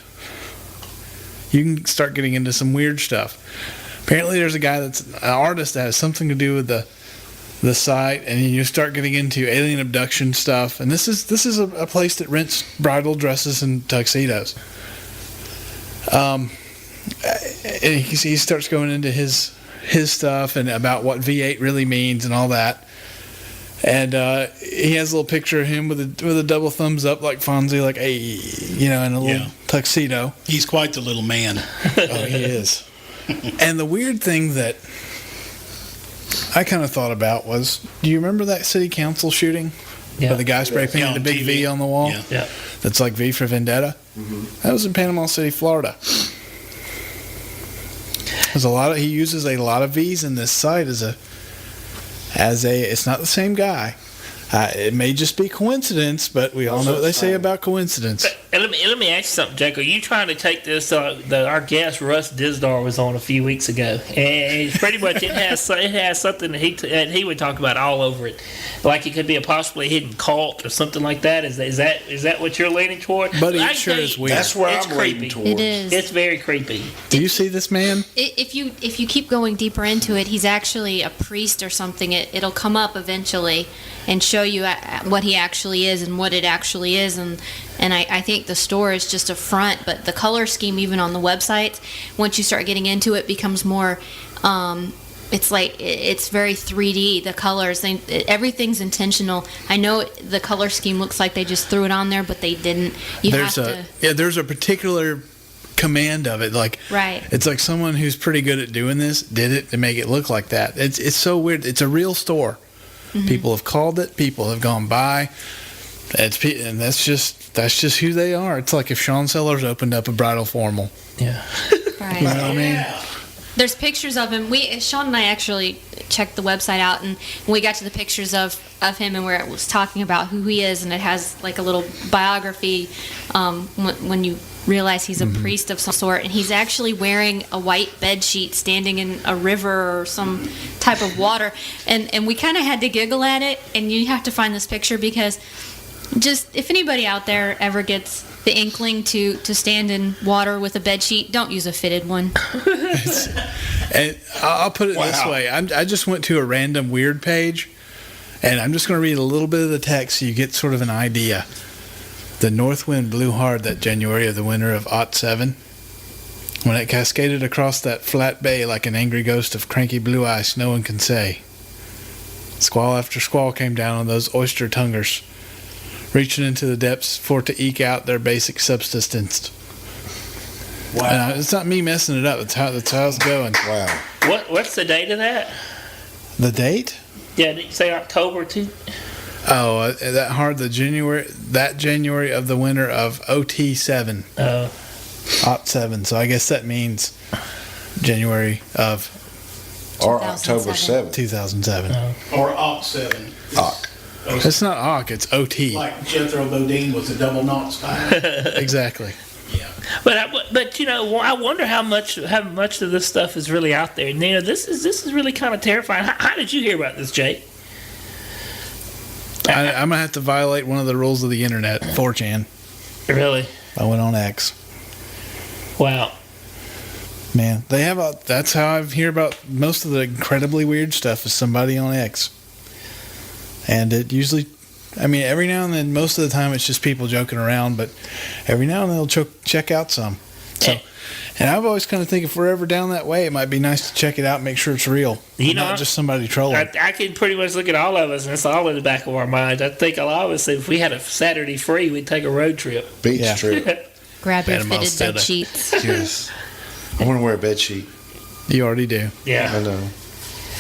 you can start getting into some weird stuff. Apparently there's a guy that's an artist that has something to do with the site, and you start getting into alien abduction stuff. And this is a place that rents bridal dresses and tuxedos. And he starts going into his stuff and about what V8 really means and all that. And he has a little picture of him with a double thumbs up, like Fonzie, like in a little tuxedo. He's quite the little man. Oh, he is. And the weird thing that I kind of thought about was, do you remember that city council shooting? Yeah. Where the guy spray painted a big V on the wall? Yeah. That's like V for Vendetta? Mm-hmm. That was in Panama City, Florida. He uses a lot of V's in this site as a it's not the same guy. It may just be coincidence, but we all know what they say about coincidence. And let me ask you something, Jake. Are you trying to take this? Our guest Russ Dizdar was on a few weeks ago, and it's pretty much it has something that he would talk about all over it, like it could be a possibly hidden cult or something like that. Is that what you're leaning toward? But it sure is weird. That's where It's I'm leaning creepy. towards. It is. It's very creepy. Do you see this man? If you keep going deeper into it, he's actually a priest or something. It'll come up eventually and show you what he actually is and what it actually is. And I think the store is just a front, but the color scheme, even on the website, once you start getting into it, becomes more. It's very 3D. The colors, everything's intentional. I know the color scheme looks like they just threw it on there, but they didn't. There's a particular command of it, like right. It's like someone who's pretty good at doing this did it to make it look like that. It's so weird. It's a real store. Mm-hmm. People have called it. People have gone by. And that's just who they are. It's like if Sean Sellers opened up a bridal formal. Yeah. Right. You know what I mean? There's pictures of him. Sean and I actually checked the website out, and we got to the pictures of him and where it was talking about who he is, and it has like a little biography when you realize he's a priest of some sort, and he's actually wearing a white bed sheet standing in a river or some type of water, and we kind of had to giggle at it. And you have to find this picture, because just if anybody out there ever gets the inkling to stand in water with a bed sheet, don't use a fitted one. And I'll put it this way. I just went to a random weird page, and I'm just going to read a little bit of the text so you get sort of an idea. The north wind blew hard that January of the winter of '07. When it cascaded across that flat bay like an angry ghost of cranky blue ice, no one can say. Squall after squall came down on those oyster tonguers, reaching into the depths for to eke out their basic subsistence. Wow. And it's not me messing it up. That's how it's going. Wow. What's the date of that? The date? Yeah, did you say October too? Oh, that January of the winter of '07. Oh. '07. So I guess that means January of Or October 7th. 2007. Or '07. It's not Ock, it's OT. Like Jethro Bodine was a double knot style. Exactly. Yeah. But I wonder how much of this stuff is really out there. And this is really kind of terrifying. How did you hear about this, Jake? I'm gonna have to violate one of the rules of the internet, 4chan. Really? I went on X. Wow. Man, that's how I hear about most of the incredibly weird stuff, is somebody on X. And it usually, every now and then, most of the time it's just people joking around, but every now and then they'll check out some. So, And I've always kind of think if we're ever down that way, it might be nice to check it out and make sure it's real. You know, not just somebody trolling. I can pretty much look at all of us, and it's all in the back of our minds. I think a lot of us, if we had a Saturday free, we'd take a road trip. Beach Yeah. trip. Grab your Panama fitted bed City. sheets. Yes. I want to wear a bed sheet. You already do. Yeah. I know.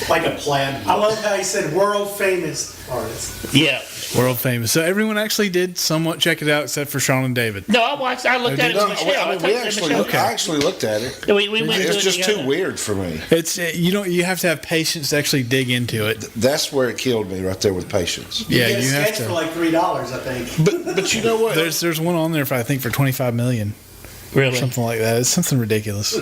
Like a plaid. I love how he said world famous artist. Yeah. World famous. So everyone actually did somewhat check it out except for Sean and David. No, I looked at it No, with Michelle. I actually looked at it. We went It's to it just together. too weird for me. It's you have to have patience to actually dig into it. That's where it killed me right there with patience. Yeah, Get a you have sketch for to. like $3, I think. But you know what? There's one on there for I think for 25 million, Really? something like that. It's something ridiculous.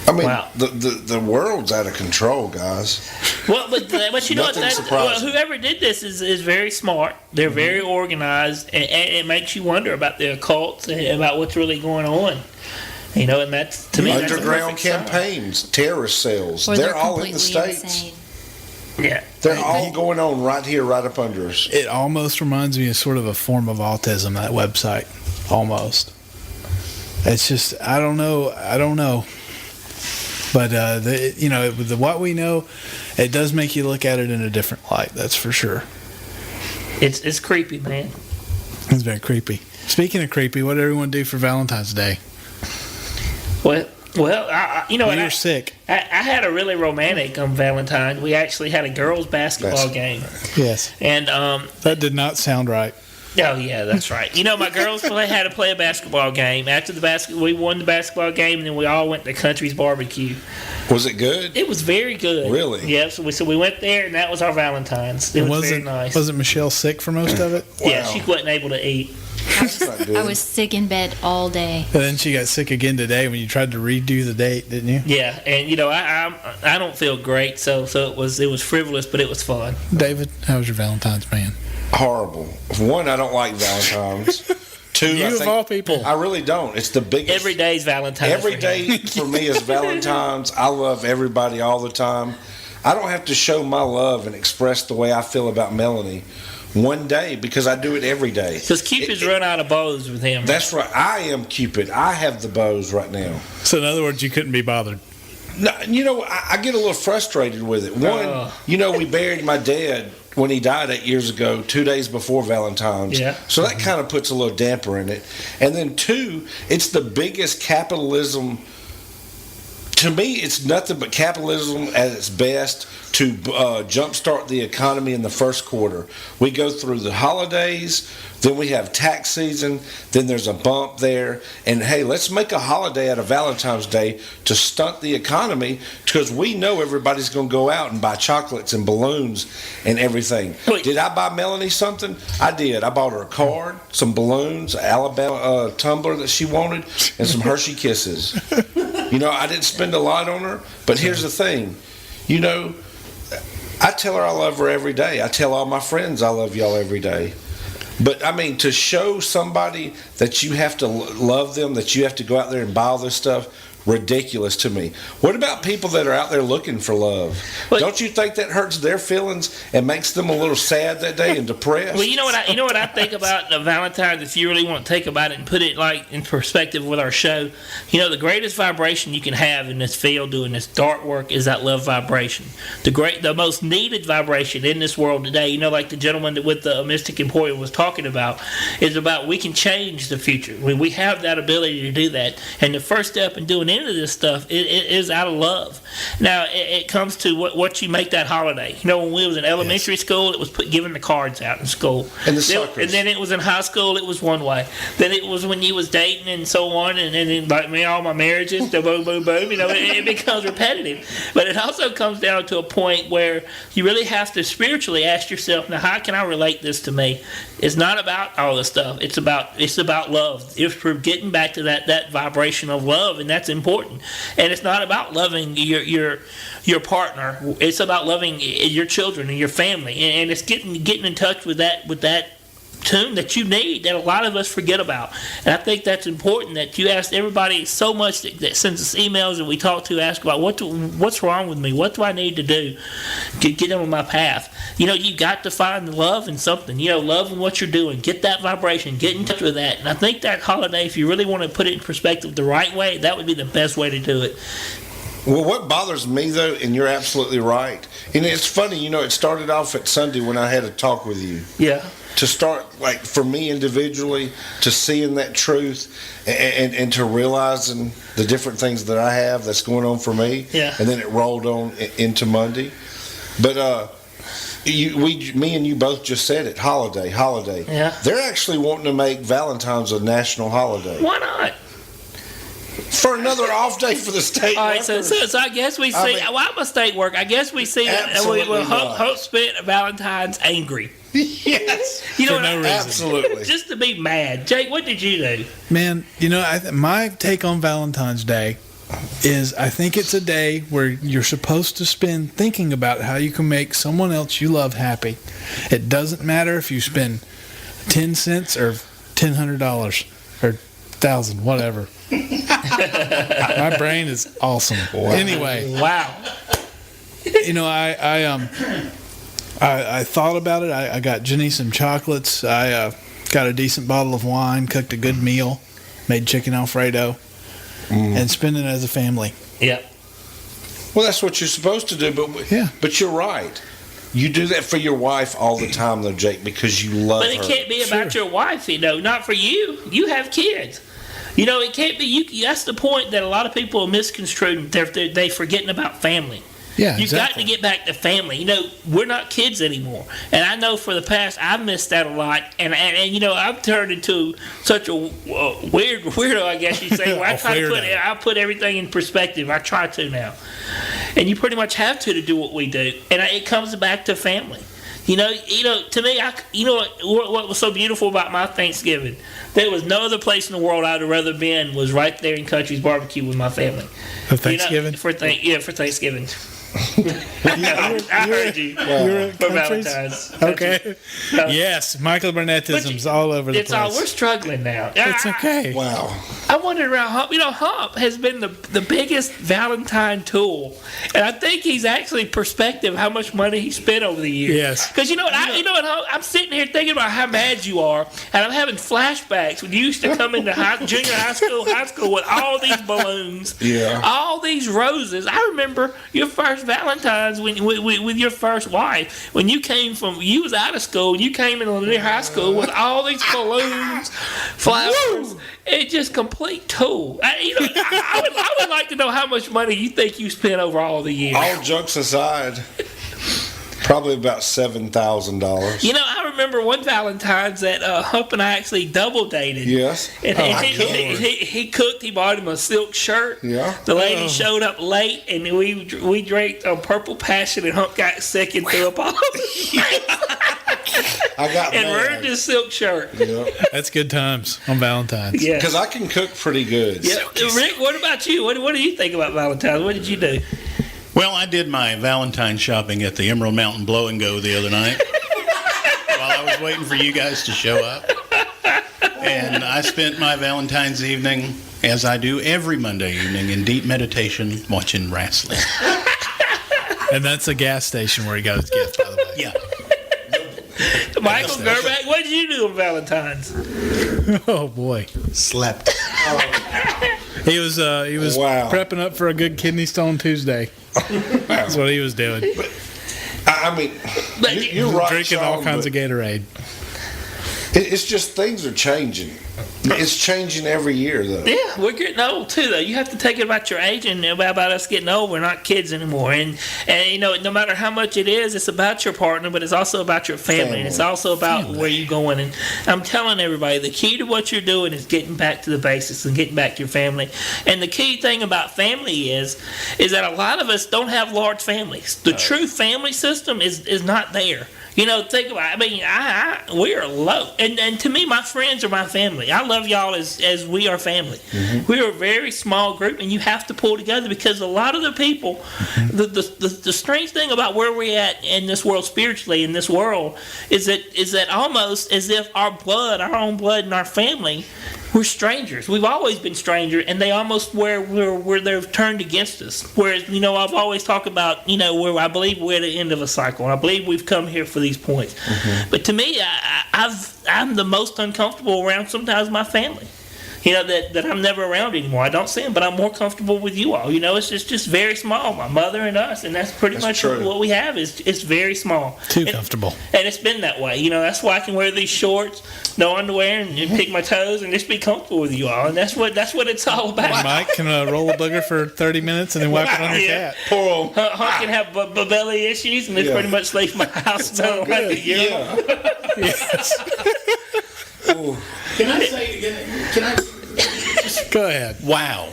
I mean, Wow. the world's out of control, guys. Well, but you know what? Nothing Well, surprising. whoever did this is very smart. They're very organized, and it makes you wonder about the occult and about what's really going on. You know, and that's to me that's a Underground perfect sign. campaigns, terrorist cells, Or they're all in the completely States. insane. Yeah. They're all going on right here, right up under us. It almost reminds me of sort of a form of autism, that website. Almost. It's just I don't know. But with what we know, it does make you look at it in a different light. That's for sure. It's creepy, man. It's very creepy. Speaking of creepy, what did everyone do for Valentine's Day? Well, you know You what? were sick. I had a really romantic Valentine. We actually had a girls' basketball game, Yes. and That did not sound right. oh yeah, that's right. You know, my girls had to play a basketball game. After we won the basketball game, and then we all went to Country's Barbecue. Was it good? It was very good. Really? Yeah. So we went there, and that was our Valentine's. It was very nice. Wasn't Michelle sick for most of it? Yeah, Wow. she wasn't able to eat. That's not good. I was sick in bed all day. And then she got sick again today when you tried to redo the date, didn't you? Yeah, and you know I don't feel great, so it was frivolous, but it was fun. David, how was your Valentine's, man? horrible. One, I don't like Valentine's. Two, You I of think, all people. I really don't. It's the biggest. Every day's Valentine's. Every for him. day for me is Valentine's. I love everybody all the time. I don't have to show my love and express the way I feel about Melanie one day because I do it every day. Because Cupid's run out of bows with him. That's right. I am Cupid. I have the bows right now. So in other words, you couldn't be bothered. No, you know, I get a little frustrated with it. One, you know, we buried my dad when he died 8 years ago, 2 days before Valentine's. Yeah. So that kind of puts a little damper in it. And then two, it's the biggest capitalism. To me, it's nothing but capitalism at its best to jumpstart the economy in the first quarter. We go through the holidays, then we have tax season, then there's a bump there. And hey, let's make a holiday out of Valentine's Day to stunt the economy because we know everybody's going to go out and buy chocolates and balloons and everything. Wait. Did I buy Melanie something? I did. I bought her a card, some balloons, an Alabama tumbler that she wanted, and some Hershey Kisses. You know, I didn't spend a lot on her, but here's the thing. You know, I tell her I love her every day. I tell all my friends I love y'all every day. But, I mean, to show somebody that you have to love them, that you have to go out there and buy all this stuff, ridiculous to me. What about people that are out there looking for love? But- Don't you think that hurts their feelings and makes them a little sad that day and depressed? Well, you know what I think about the Valentine's. If you really want to think about it and put it like in perspective with our show, you know, the greatest vibration you can have in this field doing this dark work is that love vibration. The most needed vibration in this world today. You know, like the gentleman that with the Mystic Emporium was talking about, is about we can change the future. We have that ability to do that, and the first step in doing any of this stuff it is out of love. Now it comes to what you make that holiday. You know, when we was in elementary school, it was giving the cards out in school, And the suckers. and then it was in high school, it was one way. Then it was when you was dating and so on, and then like me, all my marriages, the boom, boom, boom. You know, it becomes repetitive. But it also comes down to a point where you really have to spiritually ask yourself, now how can I relate this to me? It's not about all this stuff. It's about love. If we're getting back to that vibration of love, and that's important. And it's not about loving your partner. It's about loving your children and your family, and it's getting in touch with that tune that you need that a lot of us forget about. And I think that's important that you ask everybody so much that sends us emails and we talk to, ask about what's wrong with me, what do I need to do to get on my path. You got to find love in something. Love in what you're doing. Get that vibration. Get in touch with that. And I think that holiday, if you really want to put it in perspective the right way, that would be the best way to do it. Well, what bothers me, though, and you're absolutely right, and it's funny, it started off at Sunday when I had a talk with you. Yeah. To start, like, for me individually, to seeing that truth and to realizing the different things that I have that's going on for me. Yeah. And then it rolled on into Monday. But me and you both just said it, holiday. Yeah. They're actually wanting to make Valentine's a national holiday. Why not? For another off day for the state. All right, so I guess we see. I'm a state worker. I guess we see that Hope spent Valentine's angry. Yes. For no reason. Absolutely. Just to be mad. Jake, what did you do? Man, my take on Valentine's Day is I think it's a day where you're supposed to spend thinking about how you can make someone else you love happy. It doesn't matter if you spend 10 cents or $1,000 or 1,000, whatever. My brain is awesome. Wow. Anyway, Wow. I thought about it. I got Jenny some chocolates. I got a decent bottle of wine, cooked a good meal, made chicken Alfredo, and spent it as a family. Yep. Well, that's what you're supposed to do, but you're right. You do that for your wife all the time, though, Jake, because you love her. But it can't be about your wife, not for you. You have kids. It can't be you. That's the point that a lot of people are misconstruing. They're forgetting about family. Yeah, You've got to get back to family. We're not kids anymore. And I know for the past, I've missed that a lot. And I've turned into such a weirdo, I guess you'd say, where I put everything in perspective. I try to now. And you pretty much have to do what we do. And it comes back to family. To me, what was so beautiful about my Thanksgiving? There was no other place in the world I'd have rather been was right there in Country's Barbecue with my family. For Thanksgiving? For Thanksgiving. I heard you. You're For Valentine's. Okay. Yes, Michael Burnettism's all over the place. We're struggling now. It's okay. Wow. I wandered around Hump. Hump has been the biggest Valentine tool, and I think he's actually perspective how much money he spent over the years. Yes. Because I'm sitting here thinking about how mad you are, and I'm having flashbacks when you used to come into junior high school with all these balloons, all these roses. I remember your first Valentine's with your first wife when you was out of school and you came into the high school with all these balloons, flowers. It's just complete tool. I would like to know how much money you think you spent over all the years. All jokes aside, probably about $7,000. I remember one Valentine's that Hump and I actually double dated. Yes. And he cooked. He bought him a silk shirt. Yeah. The lady showed up late, and we drank Purple Passion, and Hump got sick and threw up all over I got and mad. ruined his silk shirt. Yeah. That's good times on Valentine's. Yeah. Because I can cook pretty good. Yeah. Rick, what about you? What do you think about Valentine's? What did you do? Well, I did my Valentine shopping at the Emerald Mountain Blow and Go the other night while I was waiting for you guys to show up. And I spent my Valentine's evening, as I do every Monday evening, in deep meditation watching wrestling. And that's a gas station where he got his gift, by the way. Yeah. Michael Gerback, what did you do on Valentine's? Oh boy, Slept. he was Wow. prepping up for a good kidney stone Tuesday. That's what he was doing. I mean, you're right, Drinking all kinds of Gatorade. It's just things are changing. It's changing every year, though. Yeah, we're getting old too, though. You have to take it about your age and about us getting old. We're not kids anymore, and no matter how much it is, it's about your partner, but it's also about your family. And it's also about where you're going. And I'm telling everybody, the key to what you're doing is getting back to the basics and getting back to your family. And the key thing about family is that a lot of us don't have large families. The true family system is not there. Think about it. I mean, we are low. And to me, my friends are my family. I love y'all as we are family. Mm-hmm. We are a very small group, and you have to pull together because a lot of the people, the strange thing about where we're at in this world spiritually, in this world, is that almost as if our own blood and our family, we're strangers. We've always been strangers, and they almost where they've turned against us. Whereas, I've always talked about, where I believe we're at the end of a cycle, and I believe we've come here for these points. Mm-hmm. But to me, I'm the most uncomfortable around sometimes my family. That I'm never around anymore. I don't see them, but I'm more comfortable with you all. It's just very small. My mother and us, and that's pretty much true. What we have is it's very small. Too comfortable. And it's been that way. That's why I can wear these shorts, no underwear, and pick my toes and just be comfortable with you all. And that's what it's all about. Mike can roll a booger for 30 minutes and then wipe it on your cat. Poor old Hunt can have belly issues and just pretty much leave my house. Like a year. Yes. Can I say again? Can I? Go ahead. Wow.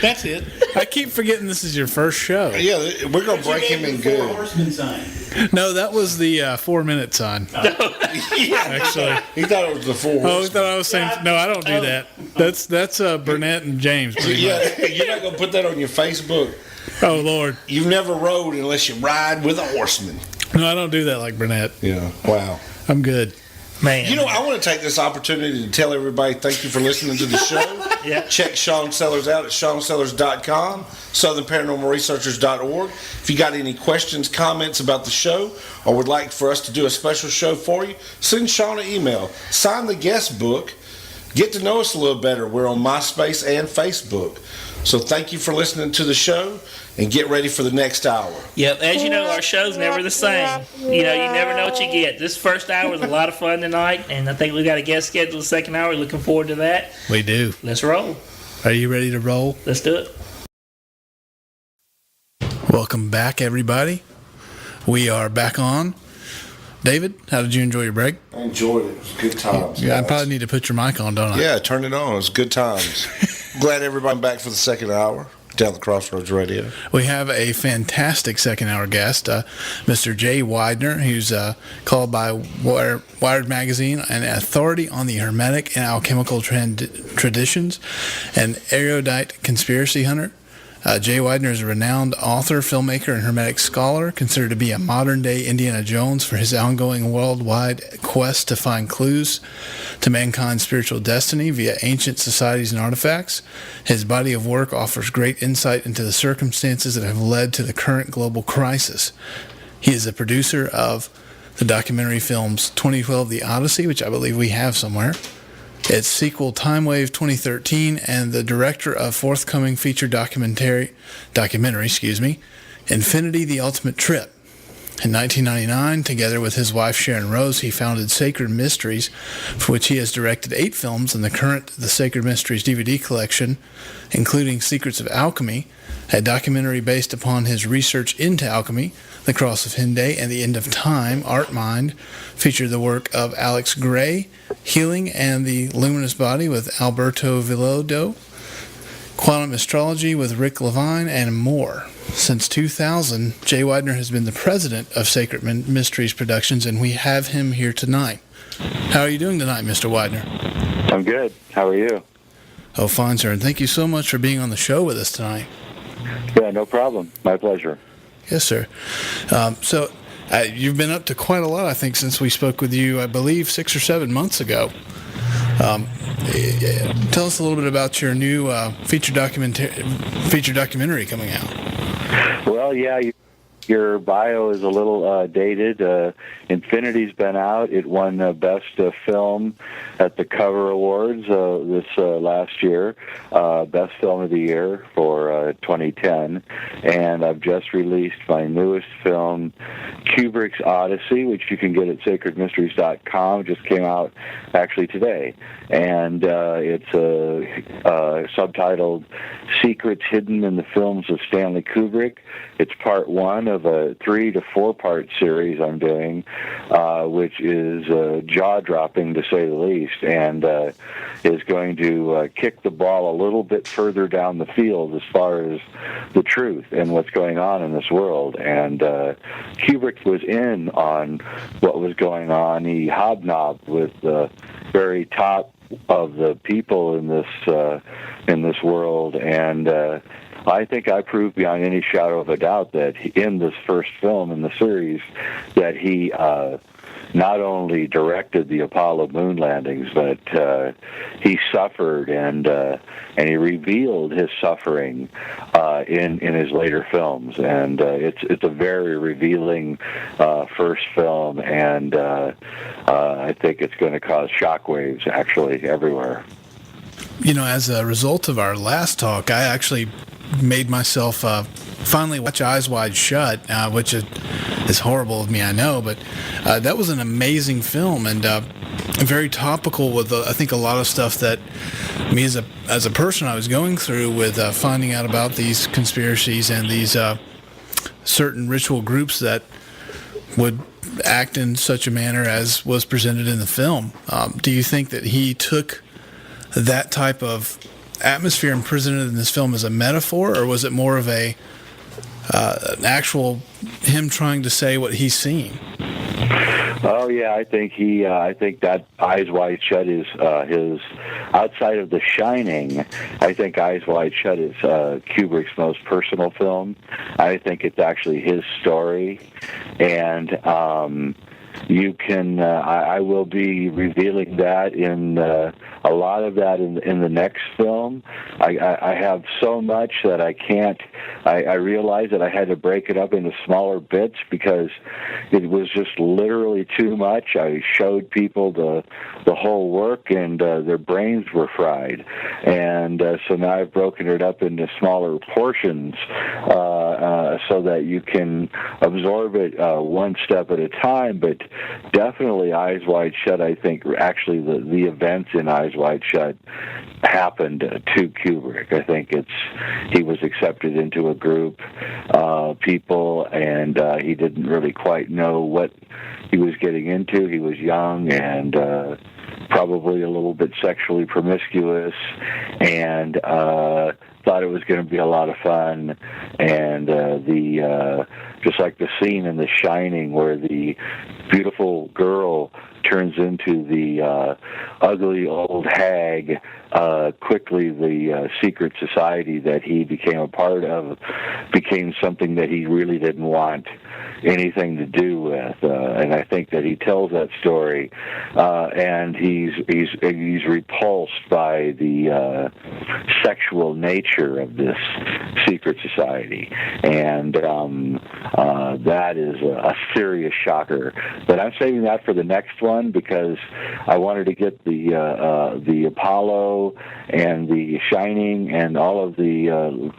That's it. I keep forgetting this is your first show. Yeah, we're going to break him in good. Horseman sign. No, that was the 4-minute sign. Actually. He thought it was the 4 Oh, he horsemen. thought I was saying, no, I don't do that. That's Burnett and James. Yeah, you're not going to put that on your Facebook. Oh, Lord. You've never rode unless you ride with a horseman. No, I don't do that like Burnett. Yeah, wow. I'm good. Man. I want to take this opportunity to tell everybody thank you for listening to the show. Yeah. Check Sean Sellers out at SeanSellers.com, SouthernParanormalResearchers.org. If you got any questions, comments about the show, or would like for us to do a special show for you, send Sean an email. Sign the guest book. Get to know us a little better. We're on MySpace and Facebook. So thank you for listening to the show, and get ready for the next hour. Yep, as you know, our show's never the same. You never know what you get. This first hour was a lot of fun tonight, and I think we got a guest scheduled the second hour. Looking forward to that. We do. Let's roll. Are you ready to roll? Let's do it. Welcome back, everybody. We are back on. David, how did you enjoy your break? I enjoyed it. It was good times. Yeah, I probably need to put your mic on, don't I? Yeah, turn it on. It was good times. Glad everybody back for the second hour down the Crossroads Radio. We have a fantastic second-hour guest, Mr. Jay Weidner, who's called by Wired Magazine an authority on the Hermetic and alchemical traditions, an erudite conspiracy hunter. Jay Weidner is a renowned author, filmmaker, and Hermetic scholar, considered to be a modern-day Indiana Jones for his ongoing worldwide quest to find clues to mankind's spiritual destiny via ancient societies and artifacts. His body of work offers great insight into the circumstances that have led to the current global crisis. He is a producer of the documentary films 2012 The Odyssey, which I believe we have somewhere, its sequel Time Wave 2013, and the director of forthcoming feature documentary, Infinity the Ultimate Trip. In 1999, together with his wife Sharon Rose, he founded Sacred Mysteries, for which he has directed 8 films in the Sacred Mysteries DVD collection, including Secrets of Alchemy, a documentary based upon his research into alchemy. The Cross of Henday and The End of Time, Art Mind, featured the work of Alex Gray, Healing and the Luminous Body with Alberto Villoldo, Quantum Astrology with Rick Levine, and more. Since 2000, Jay Weidner has been the president of Sacred Mysteries Productions, and we have him here tonight. How are you doing tonight, Mr. Weidner? I'm good. How are you? Oh, fine, sir, and thank you so much for being on the show with us tonight. Yeah, no problem. My pleasure. Yes, sir. So you've been up to quite a lot, I think, since we spoke with you, I believe, 6 or 7 months ago. Tell us a little bit about your new feature documentary coming out. Well, yeah, your bio is a little dated. Infinity's been out. It won Best Film at the Cover Awards this last year, Best Film of the Year for 2010. And I've just released my newest film, Kubrick's Odyssey, which you can get at sacredmysteries.com. It just came out actually today. And it's subtitled Secrets Hidden in the Films of Stanley Kubrick. It's part 1 of of a 3 to 4 part series I'm doing, which is jaw-dropping to say the least, and is going to kick the ball a little bit further down the field as far as the truth and what's going on in this world. And Kubrick was in on what was going on. He hobnobbed with the very top of the people in this world, and I think I proved beyond any shadow of a doubt that in this first film in the series that he not only directed the Apollo moon landings, but he suffered and he revealed his suffering in his later films, and it's a very revealing first film, and I think it's going to cause shockwaves actually everywhere. You know, as a result of our last talk, I actually made myself finally watch Eyes Wide Shut, which is horrible of me, I know, but that was an amazing film and very topical with, I think, a lot of stuff that me as a person I was going through with finding out about these conspiracies and these certain ritual groups that would act in such a manner as was presented in the film. Do you think that he took that type of atmosphere and presented in this film as a metaphor, or was it more of an actual him trying to say what he's seeing? Oh yeah, I think that Eyes Wide Shut is his, outside of The Shining. I think Eyes Wide Shut is Kubrick's most personal film. I think it's actually his story, and you can. I will be revealing that in a lot of that in the next film. I have so much that I can't. I realized that I had to break it up into smaller bits because it was just literally too much. I showed people the whole work, and their brains were fried. And so now I've broken it up into smaller portions so that you can absorb it one step at a time. But definitely Eyes Wide Shut, I think, actually the events in Eyes Wide Shut happened to Kubrick. I think he was accepted into a group of people, and he didn't really quite know what he was getting into. He was young and probably a little bit sexually promiscuous, and thought it was going to be a lot of fun. And just like the scene in The Shining where the beautiful girl turns into the ugly old hag, quickly the secret society that he became a part of became something that he really didn't want anything to do with, and I think that he tells that story, and he's repulsed by the sexual nature of this secret society, and that is a serious shocker. But I'm saving that for the next one because I wanted to get the Apollo and the Shining and all of the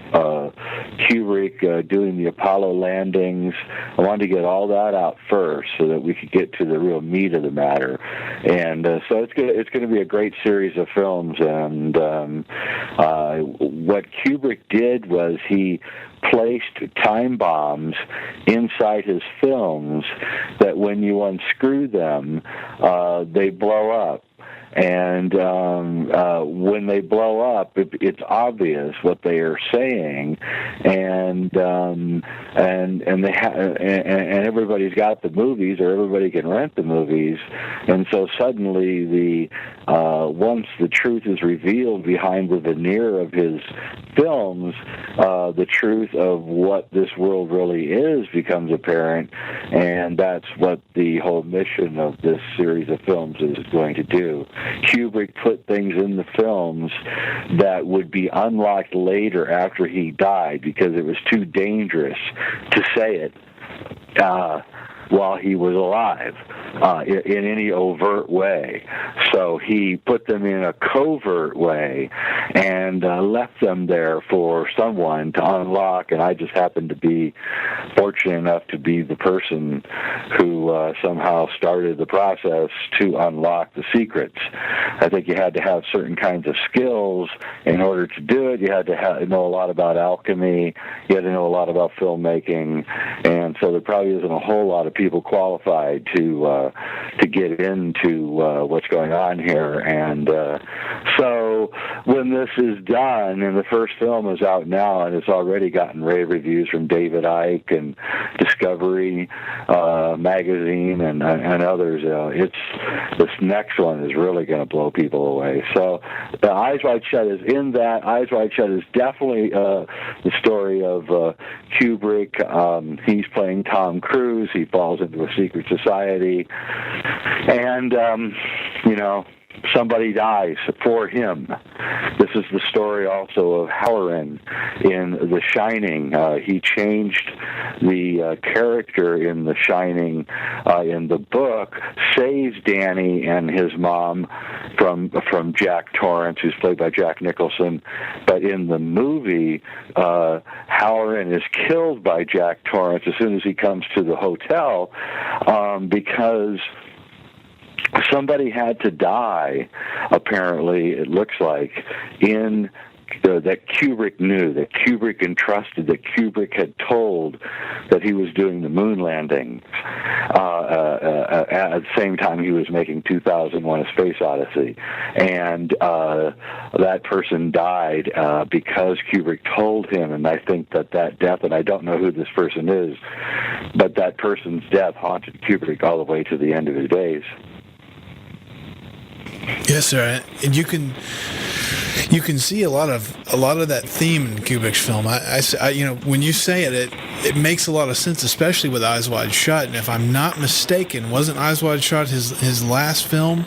Kubrick doing the Apollo landings. I wanted to get all that out first so that we could get to the real meat of the matter. And so it's going to be a great series of films. And what Kubrick did was he placed time bombs inside his films that when you unscrew them, they blow up. And when they blow up, it's obvious what they are saying, and everybody's got the movies, or everybody can rent the movies, and so suddenly once the truth is revealed behind the veneer of his films, the truth of what this world really is becomes apparent, and that's what the whole mission of this series of films is going to do. Kubrick put things in the films that would be unlocked later after he died because it was too dangerous to say it while he was alive in any overt way. So he put them in a covert way and left them there for someone to unlock, and I just happened to be fortunate enough to be the person who somehow started the process to unlock the secrets. I think you had to have certain kinds of skills in order to do it. You had to know a lot about alchemy. You had to know a lot about filmmaking, and so there probably isn't a whole lot of people qualified to get into what's going on here. And so when this is done, and the first film is out now, and it's already gotten rave reviews from David Icke and Discovery magazine and others, this next one is really going to blow people away. So Eyes Wide Shut is in that. Eyes Wide Shut is definitely the story of Kubrick. He's playing Tom Cruise. He falls into a secret society, and somebody dies for him. This is the story also of Halloran in The Shining. He changed the character in The Shining in the book, saves Danny and his mom from Jack Torrance, who's played by Jack Nicholson. But in the movie, Halloran is killed by Jack Torrance as soon as he comes to the hotel because somebody had to die, apparently, it looks like, that Kubrick knew, that Kubrick entrusted, that Kubrick had told that he was doing the moon landing at the same time he was making 2001: A Space Odyssey. And that person died because Kubrick told him, and I think that death, and I don't know who this person is, but that person's death haunted Kubrick all the way to the end of his days. Yes, sir. And you can see a lot of that theme in Kubrick's film. I when you say it makes a lot of sense, especially with Eyes Wide Shut. And if I'm not mistaken, wasn't Eyes Wide Shut his last film?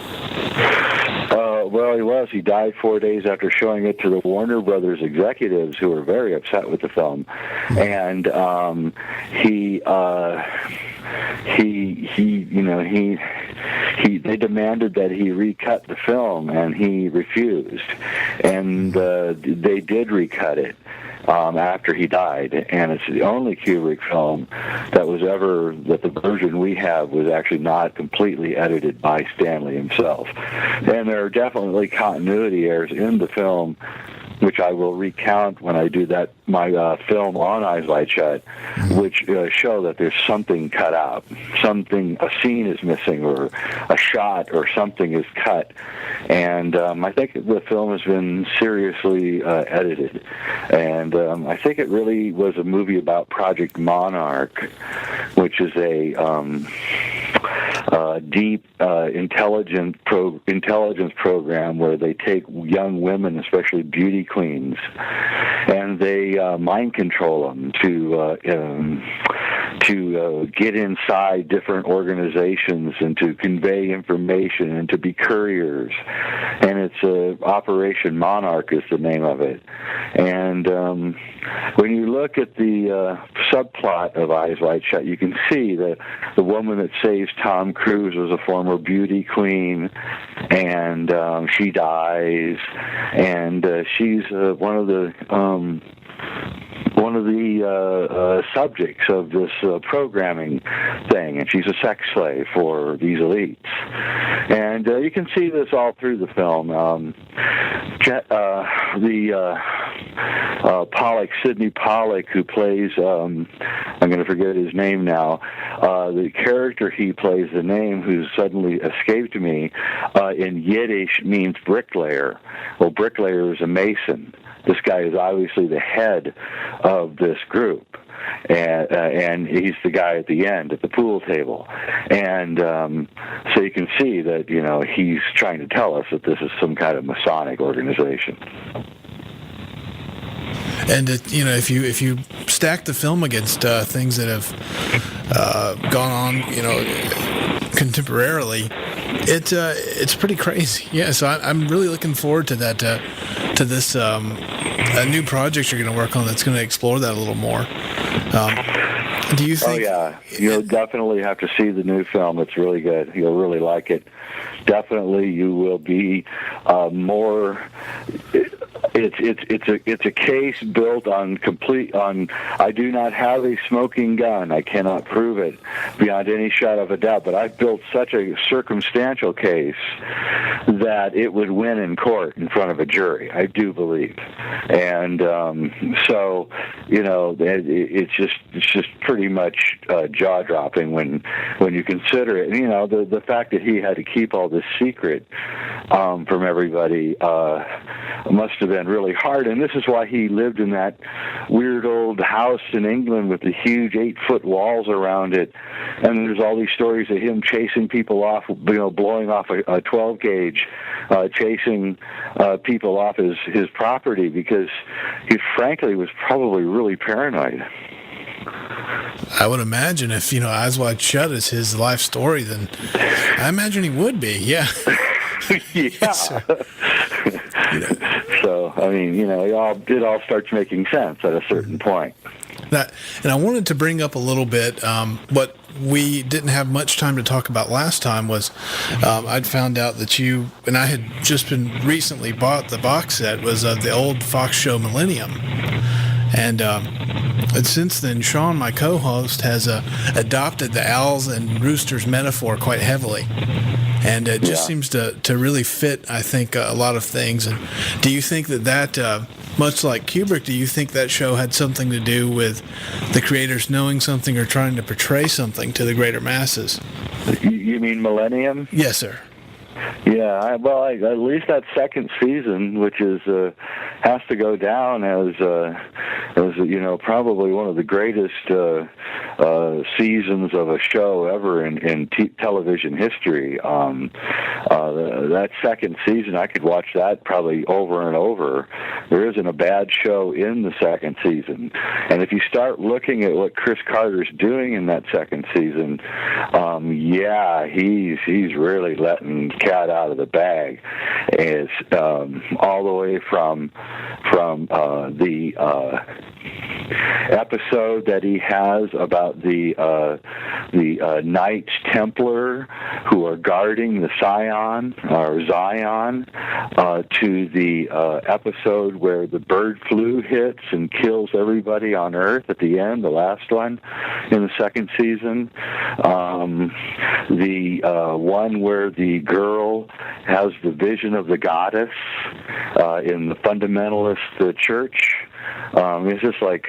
Well, he was. He died 4 days after showing it to the Warner Brothers executives, who were very upset with the film, and they demanded that he recut the film, and he refused. And they did recut it after he died, and it's the only Kubrick film that the version we have was actually not completely edited by Stanley himself. And there are definitely continuity errors in the film, which I will recount when I do my film on Eyes Wide Shut, which show that there's something cut out, a scene is missing, or a shot, or something is cut. And I think the film has been seriously edited. And I think it really was a movie about Project Monarch, which is a deep intelligence program where they take young women, especially beauty queens, and they mind control them to get inside different organizations and to convey information and to be couriers. And it's Operation Monarch is the name of it. And when you look at the subplot of Eyes Wide Shut, you can see that the woman that saves Tom Cruise was a former beauty queen, and she dies, and she's one of the subjects of this programming thing, and she's a sex slave for these elites. And you can see this all through the film. Sidney Pollack, who plays, I'm going to forget his name now, the character he plays, the name who's suddenly escaped me, in Yiddish means bricklayer. Well, bricklayer is a mason. This guy is obviously the head of this group, and he's the guy at the end at the pool table. And so you can see that, he's trying to tell us that this is some kind of Masonic organization. And if you stack the film against things that have gone on, contemporarily, it's pretty crazy. Yeah, so I'm really looking forward to that, to this a new project you're going to work on that's going to explore that a little more. Do you Oh think? yeah, you'll definitely have to see the new film. It's really good. You'll really like it. Definitely, you will be more. It's a case built on I do not have a smoking gun. I cannot prove it beyond any shadow of a doubt. But I've built such a circumstantial case that it would win in court in front of a jury. I do believe, and so it's just pretty much jaw dropping when you consider it. And, the fact that he had to keep all this secret from everybody must have been really hard. And this is why he lived in that weird old house in England with the huge 8-foot walls around it. And there's all these stories of him chasing people off, blowing off a 12 gauge, chasing people off his property because he frankly was probably really paranoid. I would imagine if, Eyes Wide Shut is his life story, then I imagine he would be, yeah. Yeah. So, I mean, it all starts making sense at a certain point. And I wanted to bring up a little bit what we didn't have much time to talk about last time was I'd found out that you, and I had just recently bought the box set, was the old Fox show Millennium. And since then, Sean, my co-host, has adopted the owls and roosters metaphor quite heavily. And it just seems to really fit, I think, a lot of things. And do you think that much like Kubrick, do you think that show had something to do with the creators knowing something or trying to portray something to the greater masses? You mean Millennium? Yes, sir. Yeah, well, at least that second season, which is has to go down as probably one of the greatest seasons of a show ever in television history. That second season, I could watch that probably over and over. There isn't a bad show in the second season, and if you start looking at what Chris Carter's doing in that second season, he's really letting cat out of the bag. Is all the way from the episode that he has about the Knights Templar who are guarding the Zion to the episode where the bird flu hits and kills everybody on Earth at the end, the last one in the second season. The one where the girl has the vision of the goddess in the fundamentalist church. It's just like,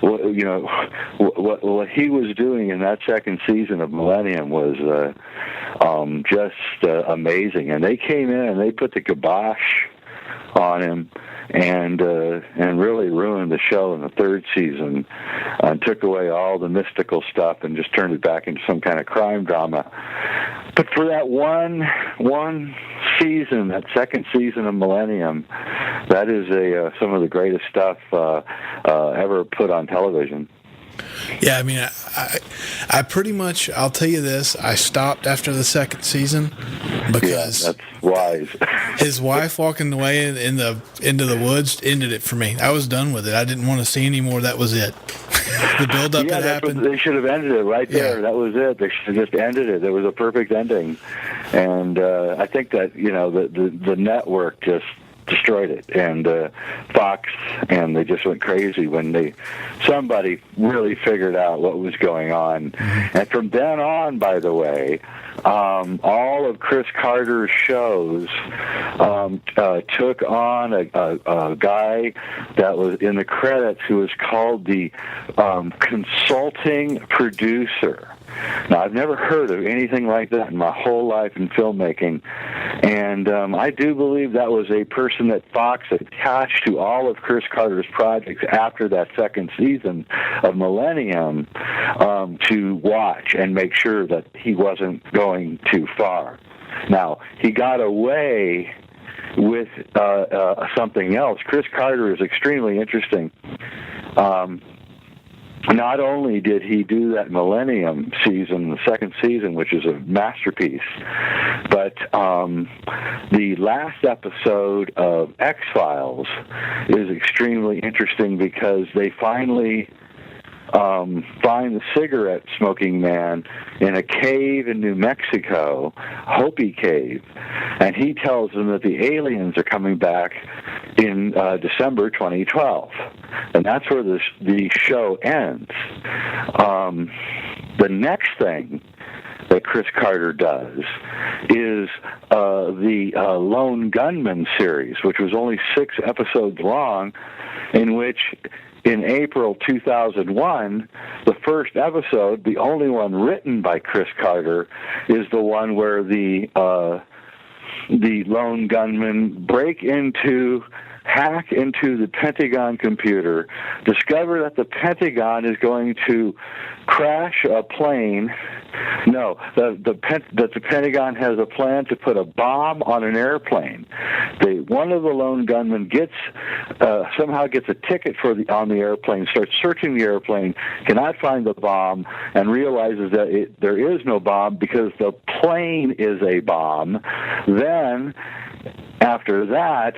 what he was doing in that second season of Millennium was just amazing. And they came in and they put the kibosh on him and really ruined the show in the third season and took away all the mystical stuff and just turned it back into some kind of crime drama. But for that one season, that second season of Millennium, that is some of the greatest stuff ever put on television. Yeah, I mean, I pretty much, I'll tell you this, I stopped after the second season because that's wise. his wife walking away into the woods ended it for me. I was done with it. I didn't want to see any more. That was it. The build-up that happened. They should have ended it right there. Yeah. That was it. They should have just ended it. It was a perfect ending. And I think that, the network just destroyed it, and Fox, and they just went crazy when somebody really figured out what was going on. And from then on, by the way, all of Chris Carter's shows took on a guy that was in the credits who was called the consulting producer. Now, I've never heard of anything like that in my whole life in filmmaking, and I do believe that was a person that Fox attached to all of Chris Carter's projects after that second season of Millennium to watch and make sure that he wasn't going too far. Now, he got away with something else. Chris Carter is extremely interesting. Not only did he do that Millennium season, the second season, which is a masterpiece, but the last episode of X-Files is extremely interesting because they finally find the cigarette-smoking man in a cave in New Mexico, Hopi Cave, and he tells them that the aliens are coming back in December 2012. And that's where the show ends. The next thing that Chris Carter does is the Lone Gunman series, which was only 6 episodes long, in which in April 2001, the first episode, the only one written by Chris Carter, is the one where the lone gunmen hack into the Pentagon computer, discover that the Pentagon is going to crash a plane. No, that the Pentagon has a plan to put a bomb on an airplane. One of the lone gunmen somehow gets a ticket on the airplane, starts searching the airplane, cannot find the bomb, and realizes that there is no bomb because the plane is a bomb. Then, after that,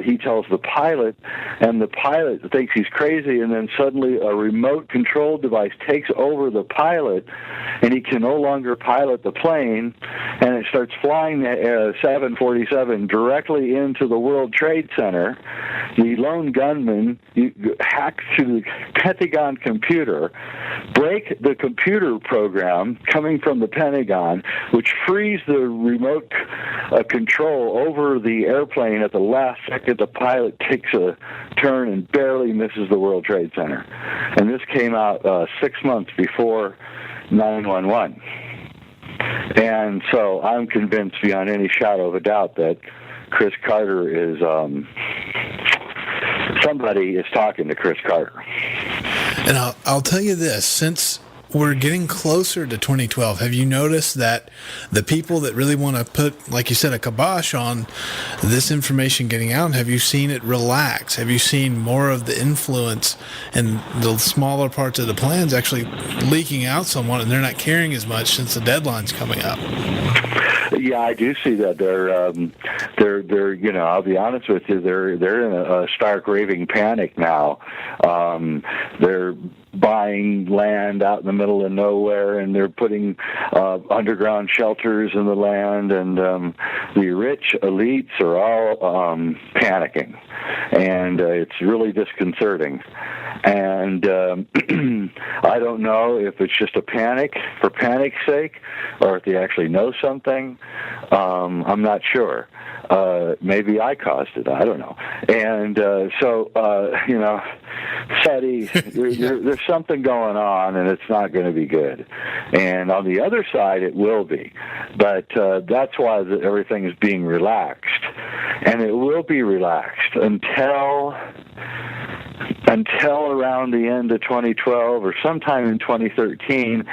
he tells the pilot, and the pilot thinks he's crazy, and then suddenly a remote control device takes over the pilot, and he can no longer pilot the plane, and it starts flying the 747 directly into the World Trade Center. The lone gunman hacks to the Pentagon computer, break the computer program coming from the Pentagon, which frees the remote control over the airplane at the last second. The pilot takes a turn and barely misses the World Trade Center. And this came out 6 months before 9/11. And so I'm convinced beyond any shadow of a doubt that Chris Carter is somebody is talking to Chris Carter. And I'll tell you this, since we're getting closer to 2012, have you noticed that the people that really want to put, like you said, a kibosh on this information getting out, have you seen it relax? Have you seen more of the influence and the smaller parts of the plans actually leaking out somewhat, and they're not caring as much since the deadline's coming up? Yeah, I do see that. They're I'll be honest with you, they're in a stark raving panic now. They're buying land out in the middle of nowhere, and they're putting underground shelters in the land, and the rich elites are all panicking, and it's really disconcerting. And I don't know if it's just a panic for panic's sake, or if they actually know something. I'm not sure. Maybe I caused it. I don't know. And Seti, there's something going on, and it's not going to be good. And on the other side, it will be. But that's why everything is being relaxed. And it will be relaxed until around the end of 2012 or sometime in 2013.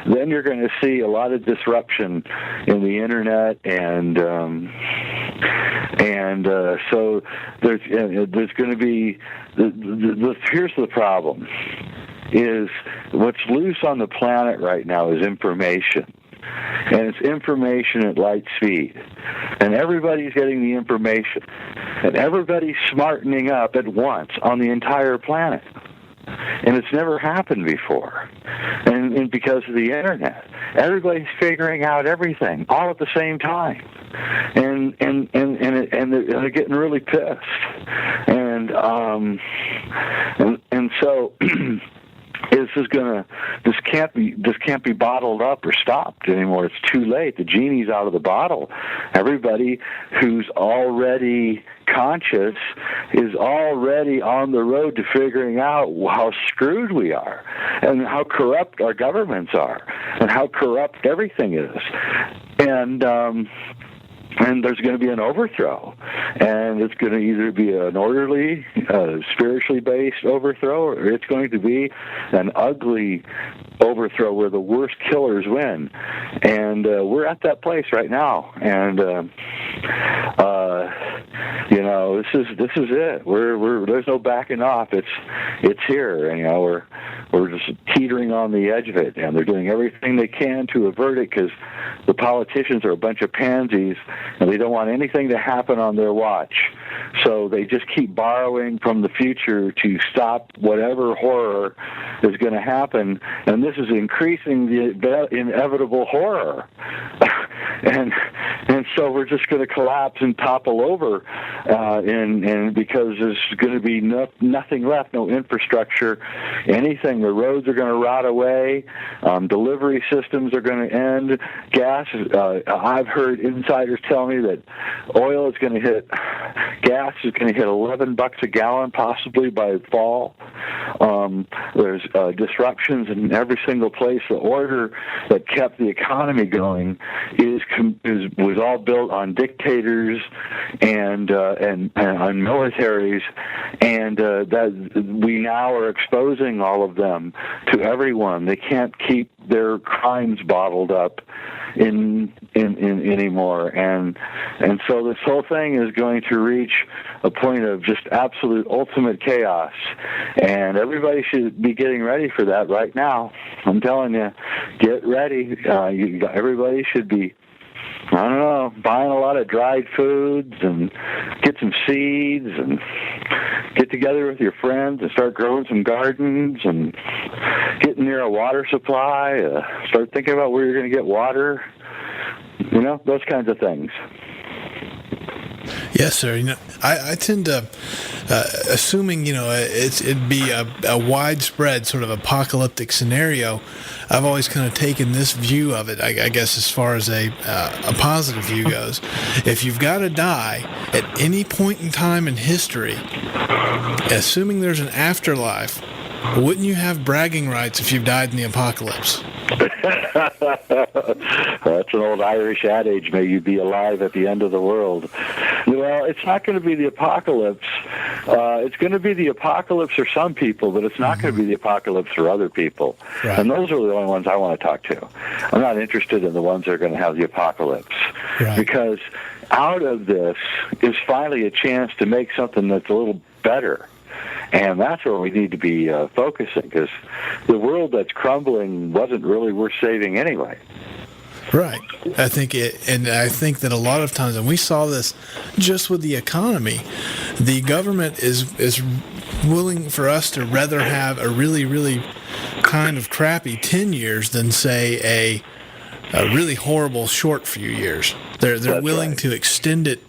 Then you're going to see a lot of disruption in the internet, and so there's going to be here's the problem: is what's loose on the planet right now is information. And it's information at light speed. And everybody's getting the information. And everybody's smartening up at once on the entire planet. And it's never happened before. And because of the internet, everybody's figuring out everything all at the same time. And they're getting really pissed. And so this can't be bottled up or stopped anymore. It's too late. The genie's out of the bottle. Everybody who's already conscious is already on the road to figuring out how screwed we are, and how corrupt our governments are, and how corrupt everything is. And there's going to be an overthrow, and it's going to either be an orderly, spiritually based overthrow, or it's going to be an ugly overthrow where the worst killers win. And we're at that place right now. And this is it. We're there's no backing off. It's here, and we're just teetering on the edge of it, and they're doing everything they can to avert it because the politicians are a bunch of pansies, and they don't want anything to happen on their watch. So they just keep borrowing from the future to stop whatever horror is going to happen, and this is increasing the inevitable horror. and so we're just going to collapse and topple over, and because there's going to be nothing left, no infrastructure, anything. The roads are going to rot away. Delivery systems are going to end. Gas. I've heard insiders tell me that oil is going to hit. Gas is going to hit $11 a gallon, possibly by fall. There's disruptions in every single place. The order that kept the economy going was all built on dictators and on militaries, and that we now are exposing all of them to everyone. They can't keep their crimes bottled up in anymore, and so this whole thing is going to reach a point of just absolute ultimate chaos, and everybody should be getting ready for that right now. I'm telling you, get ready. Everybody should be, I don't know, buying a lot of dried foods and get some seeds and get together with your friends and start growing some gardens and getting near a water supply. Start thinking about where you're going to get water. Those kinds of things. Yes, sir. I tend to, assuming it'd be a widespread sort of apocalyptic scenario. I've always kind of taken this view of it. I guess as far as a positive view goes, if you've got to die at any point in time in history, assuming there's an afterlife, wouldn't you have bragging rights if you've died in the apocalypse? That's an old Irish adage, may you be alive at the end of the world. Well, it's not going to be the apocalypse. It's going to be the apocalypse for some people, but it's not going to be the apocalypse for other people. Right. And those are the only ones I want to talk to. I'm not interested in the ones that are going to have the apocalypse. Right. Because out of this is finally a chance to make something that's a little better. And that's where we need to be focusing, because the world that's crumbling wasn't really worth saving anyway. Right. I think that a lot of times, and we saw this just with the economy, the government is willing for us to rather have a really, really kind of crappy 10 years than, say, a really horrible short few years. They're willing right. to extend it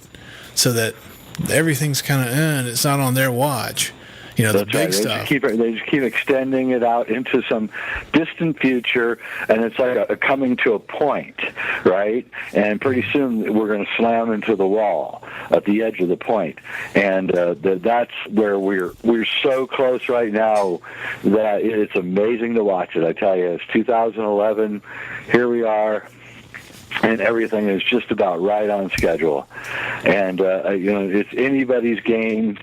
so that everything's kind of and it's not on their watch. The That's big right. stuff. They just keep extending it out into some distant future, and it's like a coming to a point, right? And pretty soon we're going to slam into the wall at the edge of the point, and that's where we're so close right now that it's amazing to watch it. I tell you, it's 2011. Here we are. And everything is just about right on schedule, and it's anybody's game.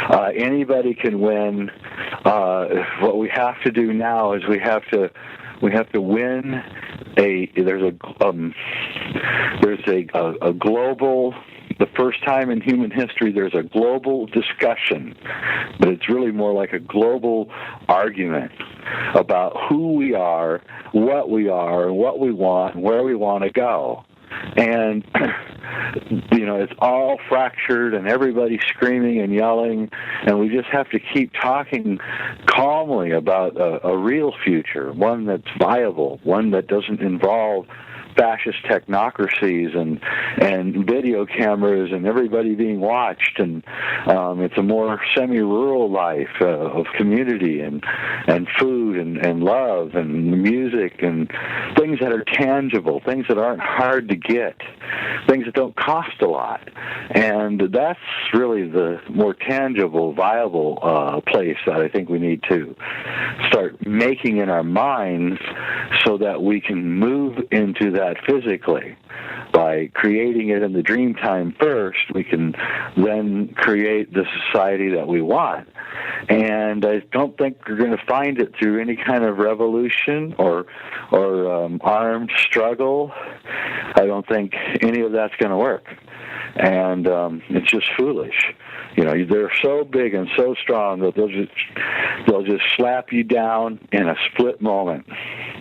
Anybody can win. What we have to do now is we have to win there's a global. The first time in human history, there's a global discussion, but it's really more like a global argument about who we are, and what we want, and where we want to go. And, it's all fractured and everybody's screaming and yelling, and we just have to keep talking calmly about a real future, one that's viable, one that doesn't involve fascist technocracies and video cameras and everybody being watched, and it's a more semi-rural life of community and food and love and music and things that are tangible, things that aren't hard to get, things that don't cost a lot. And that's really the more tangible, viable place that I think we need to start making in our minds so that we can move into that physically. By creating it in the dream time first, we can then create the society that we want. And I don't think we're going to find it through any kind of revolution or armed struggle. I don't think any of that's going to work. And it's just foolish. You know, they're so big and so strong that they'll just slap you down in a split moment.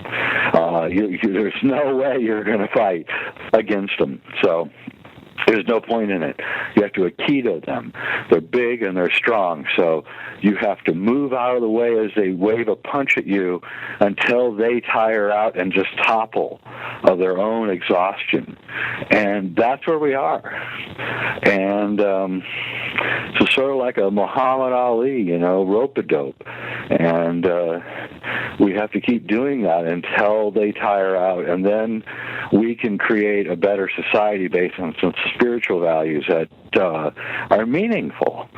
There's no way you're going to fight against them. So there's no point in it. You have to Aikido them. They're big and they're strong, so you have to move out of the way as they wave a punch at you until they tire out and just topple of their own exhaustion. And that's where we are. And so sort of like a Muhammad Ali, you know, rope-a-dope. And we have to keep doing that until they tire out, and then we can create a better society based on some spiritual values that are meaningful.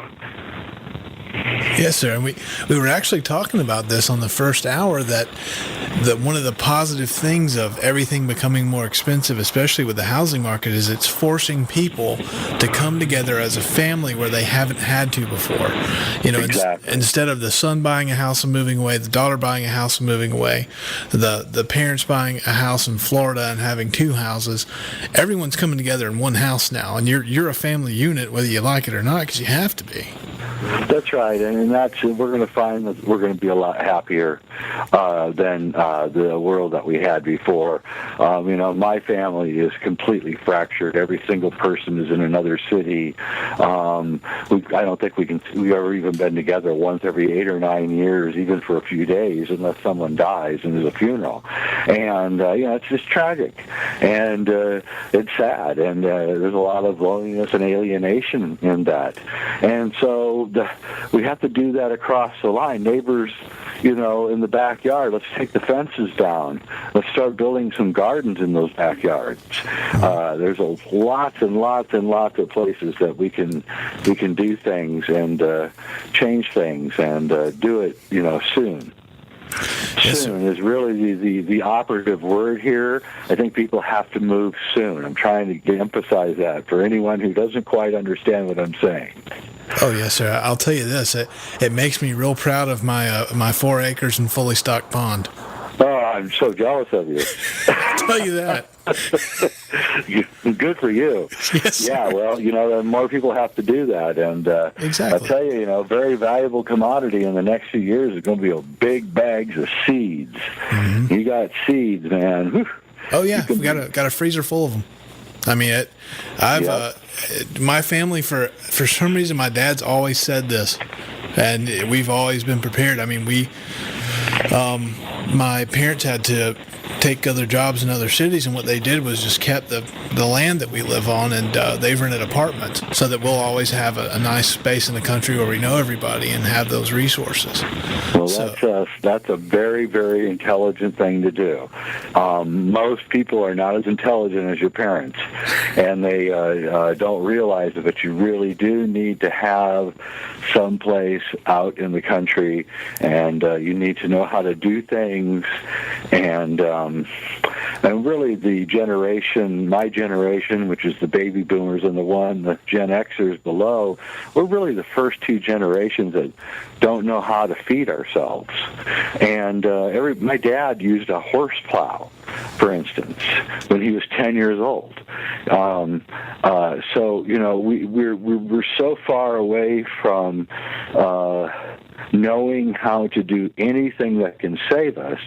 Yes, sir. And we were actually talking about this on the first hour, that one of the positive things of everything becoming more expensive, especially with the housing market, is it's forcing people to come together as a family where they haven't had to before. You know, Exactly. Instead of the son buying a house and moving away, the daughter buying a house and moving away, the parents buying a house in Florida and having two houses, everyone's coming together in one house now, and you're a family unit whether you like it or not, because you have to be. That's right, and we're going to find that we're going to be a lot happier than the world that we had before. You know, my family is completely fractured. Every single person is in another city. I don't think we've ever even been together once every 8 or 9 years, even for a few days, unless someone dies and there's a funeral. And you know, it's just tragic, and it's sad, and there's a lot of loneliness and alienation in that. And so we have to do that across the line. Neighbors, you know, in the backyard, let's take the fences down. Let's start building some gardens in those backyards. There's lots and lots and lots of places that we can do things and change things and do it, you know, soon. Yes, Soon is really the operative word here. I think people have to move soon. I'm trying to emphasize that for anyone who doesn't quite understand what I'm saying. Oh, yes, sir. I'll tell you this. It makes me real proud of my 4 acres and fully stocked pond. Oh, I'm so jealous of you. I'll tell you that. Good for you. Yes, Yeah, well, you know, more people have to do that. And Exactly. I'll tell you, you know, very valuable commodity in the next few years is going to be big bags of seeds. Mm-hmm. You got seeds, man. Whew. Oh, yeah. We got a freezer full of them. I mean, my family, for some reason, my dad's always said this, and we've always been prepared. I mean, my parents had to take other jobs in other cities, and what they did was just kept the land that we live on, and they've rented apartments so that we'll always have a nice space in the country where we know everybody and have those resources. Well, that's a very, very intelligent thing to do. Most people are not as intelligent as your parents, and they don't realize it, but you really do need to have some place out in the country, and you need to know how to do things, and really my generation, which is the baby boomers and the Gen Xers below, we're really the first 2 generations that don't know how to feed ourselves. And my dad used a horse plow, for instance, when he was 10 years old. So, you know, we're so far away from knowing how to do anything that can save us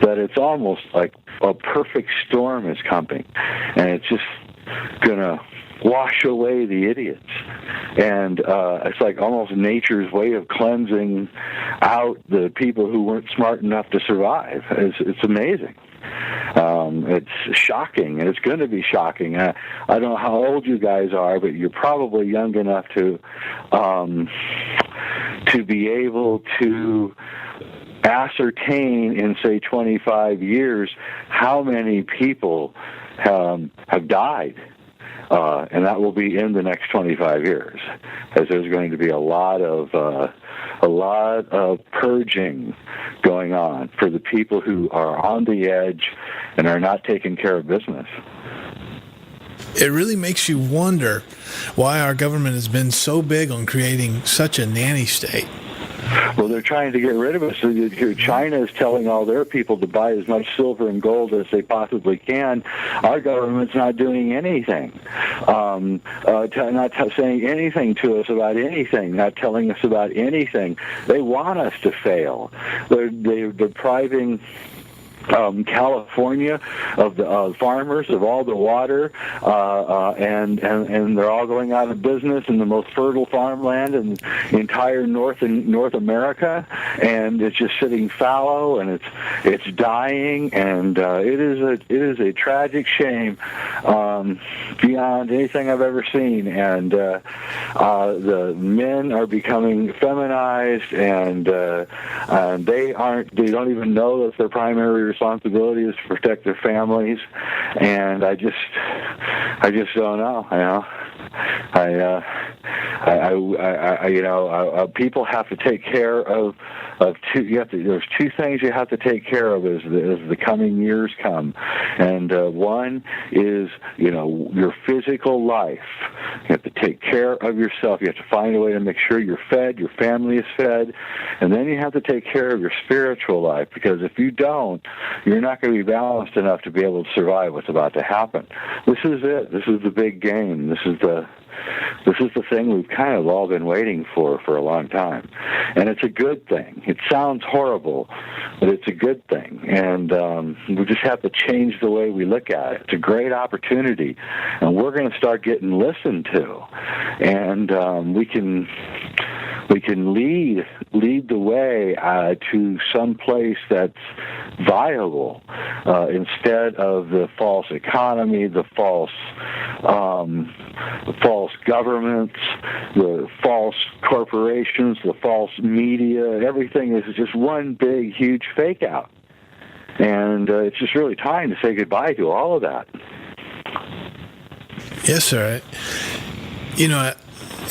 that it's almost like a perfect storm is coming, and it's just gonna wash away the idiots. And it's like almost nature's way of cleansing out the people who weren't smart enough to survive. It's amazing. It's shocking, and it's going to be shocking. I don't know how old you guys are, but you're probably young enough to be able to ascertain in, say, 25 years how many people have died. And that will be in the next 25 years, as there's going to be a lot of purging going on for the people who are on the edge and are not taking care of business. It really makes you wonder why our government has been so big on creating such a nanny state. Well, they're trying to get rid of us. So China is telling all their people to buy as much silver and gold as they possibly can. Our government's not doing anything, not saying anything to us about anything, not telling us about anything. They want us to fail. They're depriving California of the farmers of all the water, and they're all going out of business in the most fertile farmland in the entire North America, and it's just sitting fallow, and it's dying, and it is a tragic shame beyond anything I've ever seen, and the men are becoming feminized, and they don't even know that their primary responsibility is to protect their families, and I just don't know. People have to take care of two. There's two things you have to take care of as the coming years come, and one is your physical life. You have to take care of yourself. You have to find a way to make sure you're fed, your family is fed, and then you have to take care of your spiritual life, because if you don't, you're not going to be balanced enough to be able to survive what's about to happen. This is it. This is the big game. This is the thing we've kind of all been waiting for a long time. And it's a good thing. It sounds horrible, but it's a good thing. And we just have to change the way we look at it. It's a great opportunity, and we're going to start getting listened to. And we can lead the way to some place that's viable, instead of the false economy, the false governments, the false corporations, the false media. Everything is just one big, huge fake out. And it's just really time to say goodbye to all of that. Yes, sir.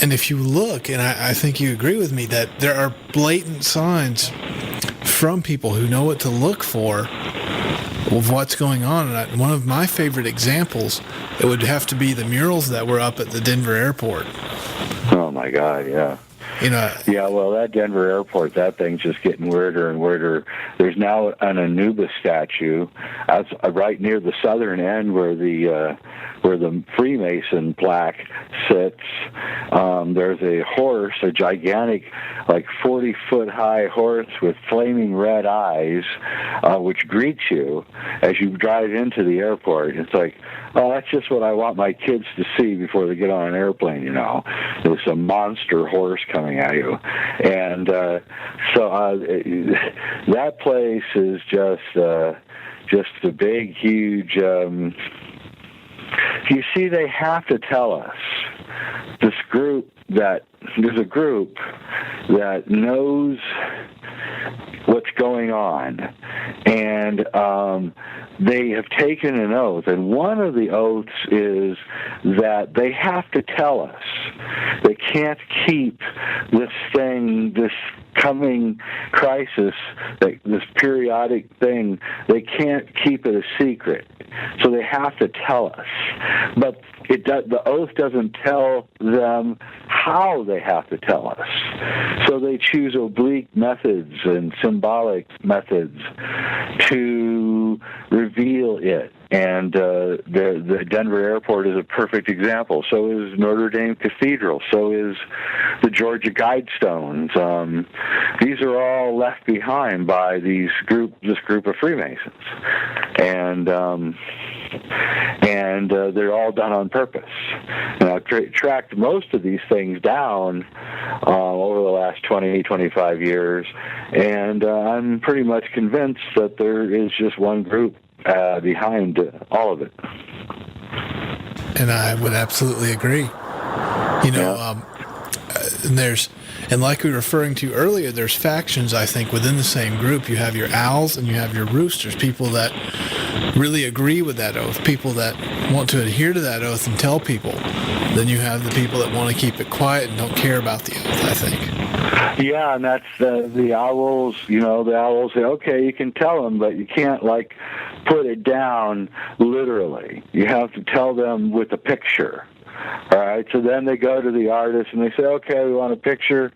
And if you look, and I think you agree with me, that there are blatant signs from people who know what to look for of what's going on. And one of my favorite examples, it would have to be the murals that were up at the Denver airport. Oh, my God, yeah. Yeah, well, that Denver airport, that thing's just getting weirder and weirder. There's now an Anubis statue that's right near the southern end where the Freemason plaque sits. There's a horse, a gigantic, like 40-foot high horse with flaming red eyes, which greets you as you drive into the airport. It's like, oh, that's just what I want my kids to see before they get on an airplane, There's a monster horse coming at you. And that place is just a big, huge... you see, they have to tell us, there's a group that knows what's going on, and they have taken an oath, and one of the oaths is that they have to tell us. They can't keep this coming crisis, this periodic thing, they can't keep it a secret. So they have to tell us. But the oath doesn't tell them how they have to tell us. So they choose oblique methods and symbolic methods to reveal it. And the Denver airport is a perfect example. So is Notre Dame Cathedral. So is the Georgia Guidestones. These are all left behind by this group of Freemasons, and they're all done on purpose. And I've tracked most of these things down over the last 20, 25 years, and I'm pretty much convinced that there is just one group behind all of it. And I would absolutely agree. And like we were referring to earlier, there's factions, I think, within the same group. You have your owls and you have your roosters, people that really agree with that oath, people that want to adhere to that oath and tell people. Then you have the people that want to keep it quiet and don't care about the oath, I think. Yeah, and that's the owls. The owls say, okay, you can tell them, but you can't, put it down literally. You have to tell them with a picture. All right, so then they go to the artist and they say, okay, we want a picture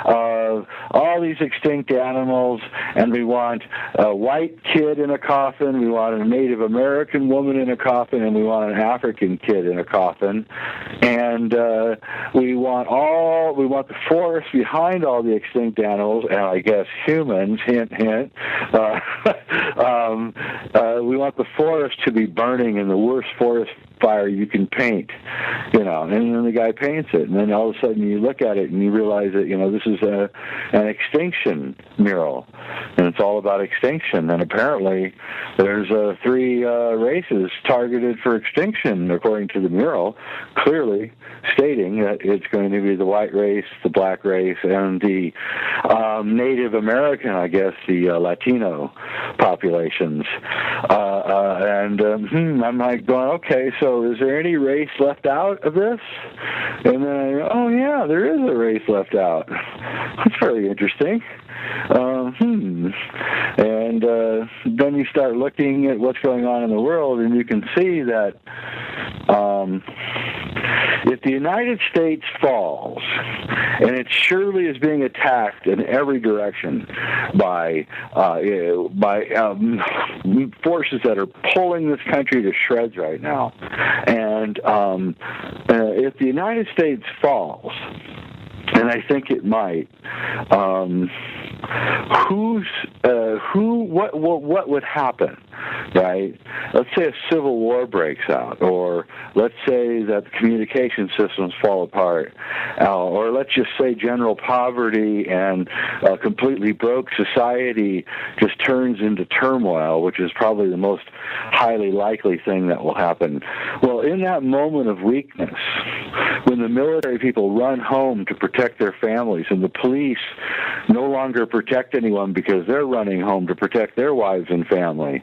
of all all these extinct animals, and we want a white kid in a coffin, we want a Native American woman in a coffin, and we want an African kid in a coffin, and we want the forest behind all the extinct animals, and I guess humans, hint, hint. We want the forest to be burning in the worst forest fire you can paint, and then the guy paints it, and then all of a sudden you look at it and you realize that, this is an extinction mural, and it's all about extinction, and apparently there's 3 races targeted for extinction according to the mural, clearly stating that it's going to be the white race, the black race, and the Native American, I guess, the Latino populations. I'm like going, okay, so is there any race left out of this? And then I go, oh yeah, there is a race left out. That's very interesting. And then you start looking at what's going on in the world, and you can see that if the United States falls, and it surely is being attacked in every direction by forces that are pulling this country to shreds right now, and if the United States falls, and I think it might, what would happen, right? Let's say a civil war breaks out, or let's say that the communication systems fall apart, or let's just say general poverty and a completely broke society just turns into turmoil, which is probably the most highly likely thing that will happen. Well, in that moment of weakness, when the military people run home to protect their families, and the police no longer protect anyone because they're running home to protect their wives and family,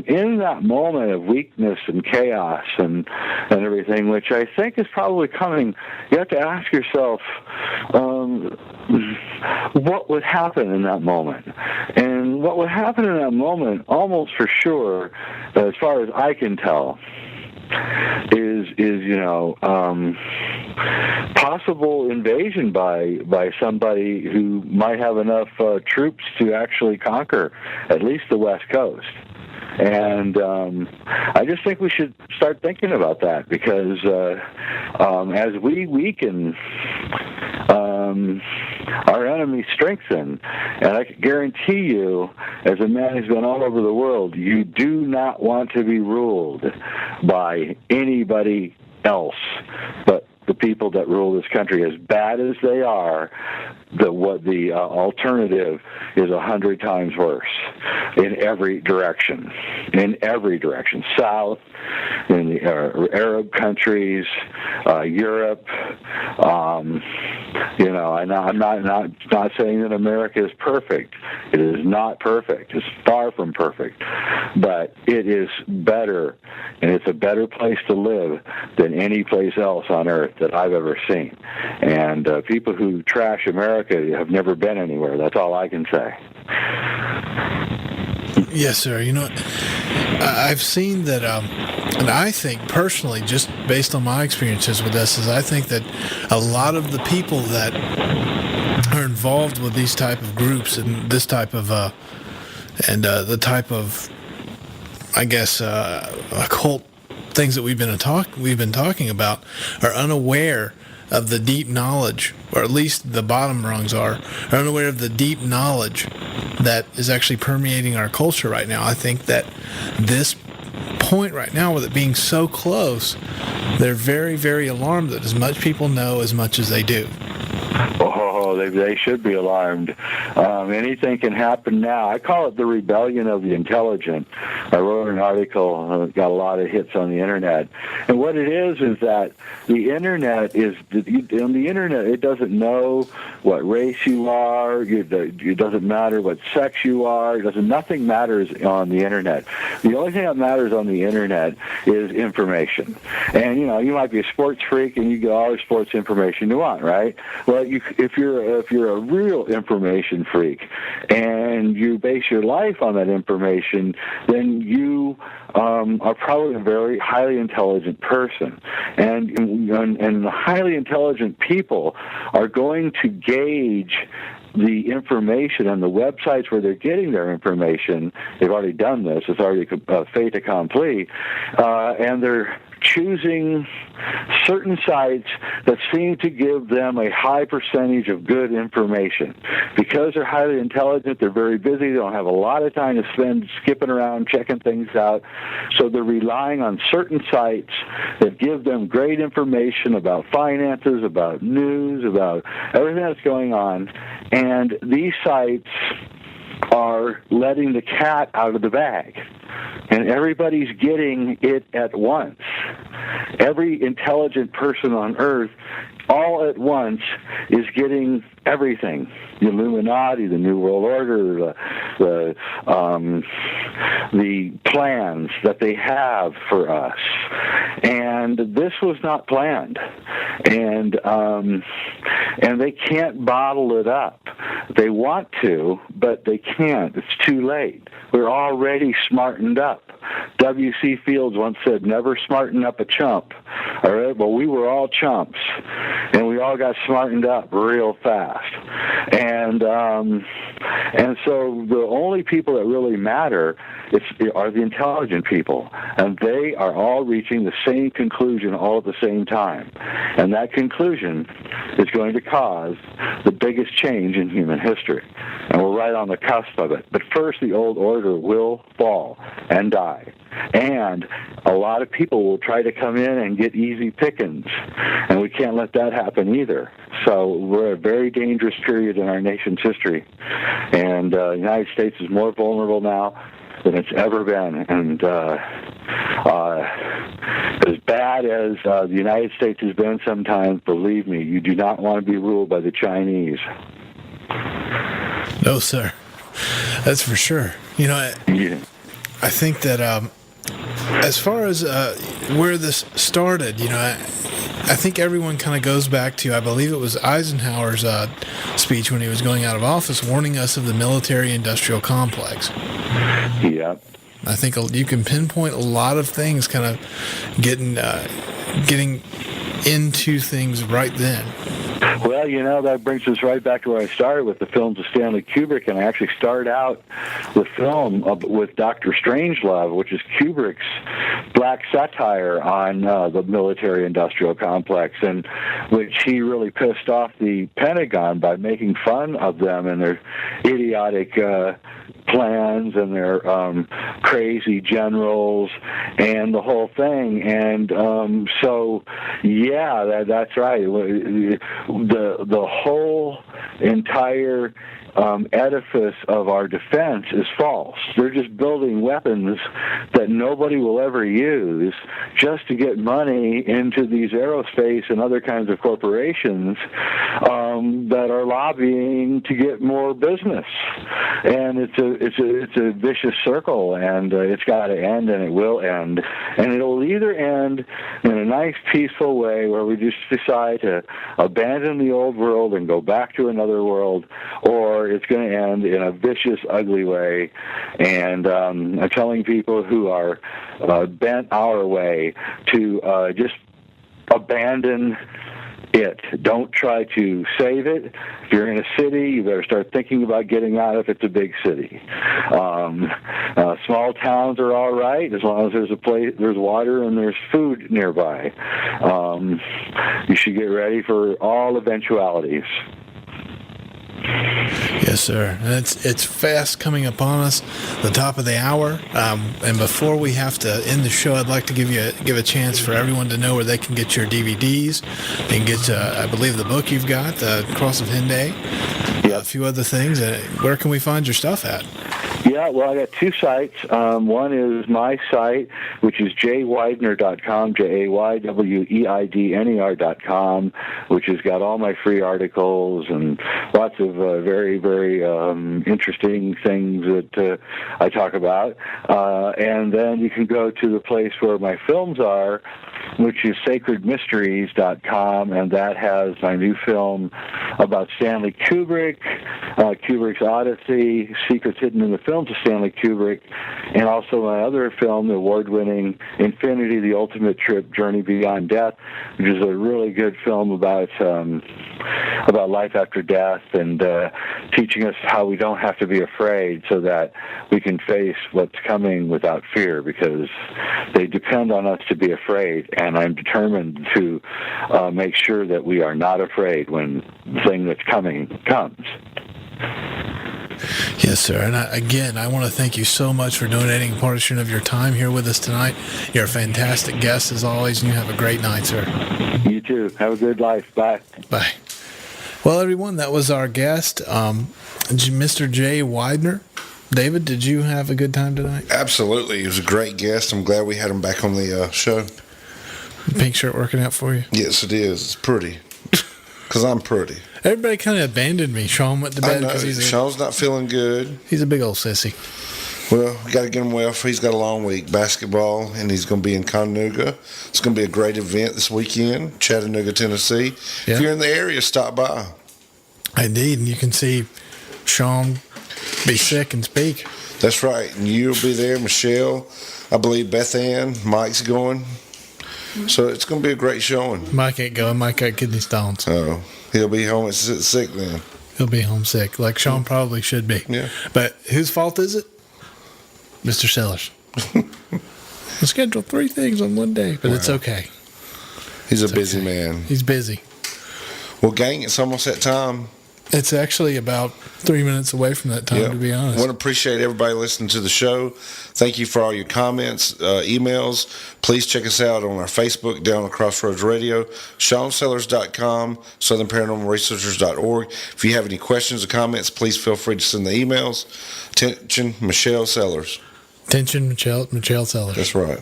in that moment of weakness and chaos and everything, which I think is probably coming, you have to ask yourself, what would happen in that moment? And what would happen in that moment, almost for sure, as far as I can tell, is possible invasion by somebody who might have enough troops to actually conquer at least the West Coast. And I just think we should start thinking about that, because as we weaken, our enemies strengthen. And I can guarantee you, as a man who's been all over the world, you do not want to be ruled by anybody else but the people that rule this country. As bad as they are, the alternative is 100 times worse in every direction. South, in the Arab countries, Europe. I'm not saying that America is perfect. It is not perfect. It's far from perfect, but it is better, and it's a better place to live than any place else on earth that I've ever seen. And people who trash America have never been anywhere. That's all I can say. Yes, sir. I've seen that, and I think personally, just based on my experiences with this, is I think that a lot of the people that are involved with these type of groups and this type of, the type of, I guess, occult things that we've been talking about, are unaware of the deep knowledge, or at least the bottom rungs are unaware of the deep knowledge that is actually permeating our culture right now. I think that this point right now, with it being so close, they're very, very alarmed that as much people know as much as they do. Oh, they should be alarmed. Anything can happen now. I call it the rebellion of the intelligent. I wrote an article, got a lot of hits on the internet. And what it is that the internet is, on the internet, it doesn't know what race you are. It doesn't matter what sex you are. Nothing matters on the internet. The only thing that matters on the internet is information. And, you might be a sports freak and you get all the sports information you want, right? Well, if you're you're a real information freak and you base your life on that information, then you are probably a very highly intelligent person. And highly intelligent people are going to gauge the information and the websites where they're getting their information. They've already done this. It's already fait accompli. And they're choosing certain sites that seem to give them a high percentage of good information. Because they're highly intelligent, they're very busy, they don't have a lot of time to spend skipping around, checking things out, so they're relying on certain sites that give them great information about finances, about news, about everything that's going on, and these sites are letting the cat out of the bag. And everybody's getting it at once. Every intelligent person on Earth, all at once, is getting everything. The Illuminati, the New World Order, the plans that they have for us. And this was not planned. And they can't bottle it up. They want to, but they can't. It's too late. We're already smartened up. W.C. Fields once said, "Never smarten up a chump." All right? Well, we were all chumps, and we all got smartened up real fast. And so the only people that really matter are the intelligent people, and they are all reaching the same conclusion all at the same time. And that conclusion is going to cause the biggest change in human history. And we're right on the cusp of it. But first, the old order will fall and die. And a lot of people will try to come in and get easy pickings, and we can't let that happen either. So we're at a very dangerous period in our nation's history, and the United States is more vulnerable now than it's ever been. And as bad as the United States has been sometimes, believe me, you do not want to be ruled by the Chinese. No, sir. That's for sure. You know, I think that as far as where this started, you know, I think everyone kind of goes back to, I believe it was Eisenhower's speech when he was going out of office, warning us of the military-industrial complex. Yep. I think you can pinpoint a lot of things kind of getting into things right then. Well, you know, that brings us right back to where I started with the films of Stanley Kubrick, and I actually started out the film with Dr. Strangelove, which is Kubrick's black satire on the military-industrial complex, and which he really pissed off the Pentagon by making fun of them and their idiotic plans and their crazy generals and the whole thing. And so, yeah, that's right. The whole entire edifice of our defense is false. They're just building weapons that nobody will ever use just to get money into these aerospace and other kinds of corporations that are lobbying to get more business. And it's a vicious circle, and it's got to end, and it will end. And it'll either end in a nice, peaceful way where we just decide to abandon the old world and go back to another world, or it's going to end in a vicious, ugly way. And I'm telling people who are bent our way to just abandon it. Don't try to save it. If you're in a city, you better start thinking about getting out if it's a big city. Small towns are all right as long as there's water and there's food nearby. You should get ready for all eventualities. Yes, sir. And it's fast coming upon us, the top of the hour. And before we have to end the show, I'd like to give a chance for everyone to know where they can get your DVDs and get, I believe, the book you've got, Cross of Henday, a few other things. Where can we find your stuff at? Yeah, well, I got two sites. One is my site, which is jweidner.com, JAYWEIDNER.com, which has got all my free articles and lots of very, very interesting things that I talk about. And then you can go to the place where my films are, which is sacredmysteries.com, and that has my new film about Stanley Kubrick, Kubrick's Odyssey, Secrets Hidden in the Films of Stanley Kubrick, and also my other film, the award-winning Infinity, The Ultimate Trip, Journey Beyond Death, which is a really good film about life after death and teaching us how we don't have to be afraid so that we can face what's coming without fear, because they depend on us to be afraid, and I'm determined to make sure that we are not afraid when the thing that's coming comes. Yes, sir. And I want to thank you so much for donating a portion of your time here with us tonight. You're a fantastic guest as always, and you have a great night, sir. You too. Have a good life. Bye. Bye. Well, everyone, that was our guest, Mr. Jay Weidner. David, did you have a good time tonight? Absolutely. He was a great guest. I'm glad we had him back on the show. Pink shirt working out for you? Yes, it is. It's pretty. Because I'm pretty. Everybody kind of abandoned me. Sean went to bed because Sean's not feeling good. He's a big old sissy. Well, we got to get him well. He's got a long week. Basketball, and he's going to be in Chattanooga. It's going to be a great event this weekend, Chattanooga, Tennessee. Yeah. If you're in the area, stop by. Indeed, and you can see Sean be sick and speak. That's right. And you'll be there, Michelle. I believe Beth Ann, Mike's going. So it's going to be a great showing. Mike ain't going. Mike got kidney stones. Oh, he'll be home sick then. He'll be homesick, like Sean probably should be. Yeah. But whose fault is it? Mr. Sellers. We scheduled 3 things on one day, but it's okay. He's a busy man. He's busy. Well, gang, it's almost that time. It's actually about 3 minutes away from that time, to be honest. I want to appreciate everybody listening to the show. Thank you for all your comments, emails. Please check us out on our Facebook, down at Crossroads Radio, SeanSellers.com, SouthernParanormalResearchers.org. If you have any questions or comments, please feel free to send the emails. Attention, Michelle Sellers. Attention, Michelle Sellers. That's right.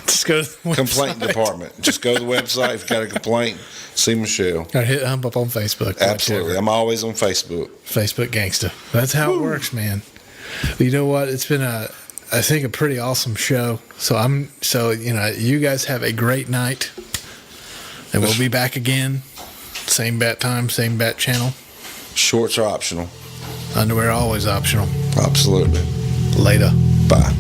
Just go to the website. Complaint department. Just go to the website. If you've got a complaint, see Michelle. Or hit Hump up on Facebook. Absolutely. Whichever. I'm always on Facebook. Facebook gangsta. That's how it works, man. You know what? It's been I think a pretty awesome show. So you guys have a great night. And we'll be back again. Same bat time, same bat channel. Shorts are optional. Underwear always optional. Absolutely. Later. Bye.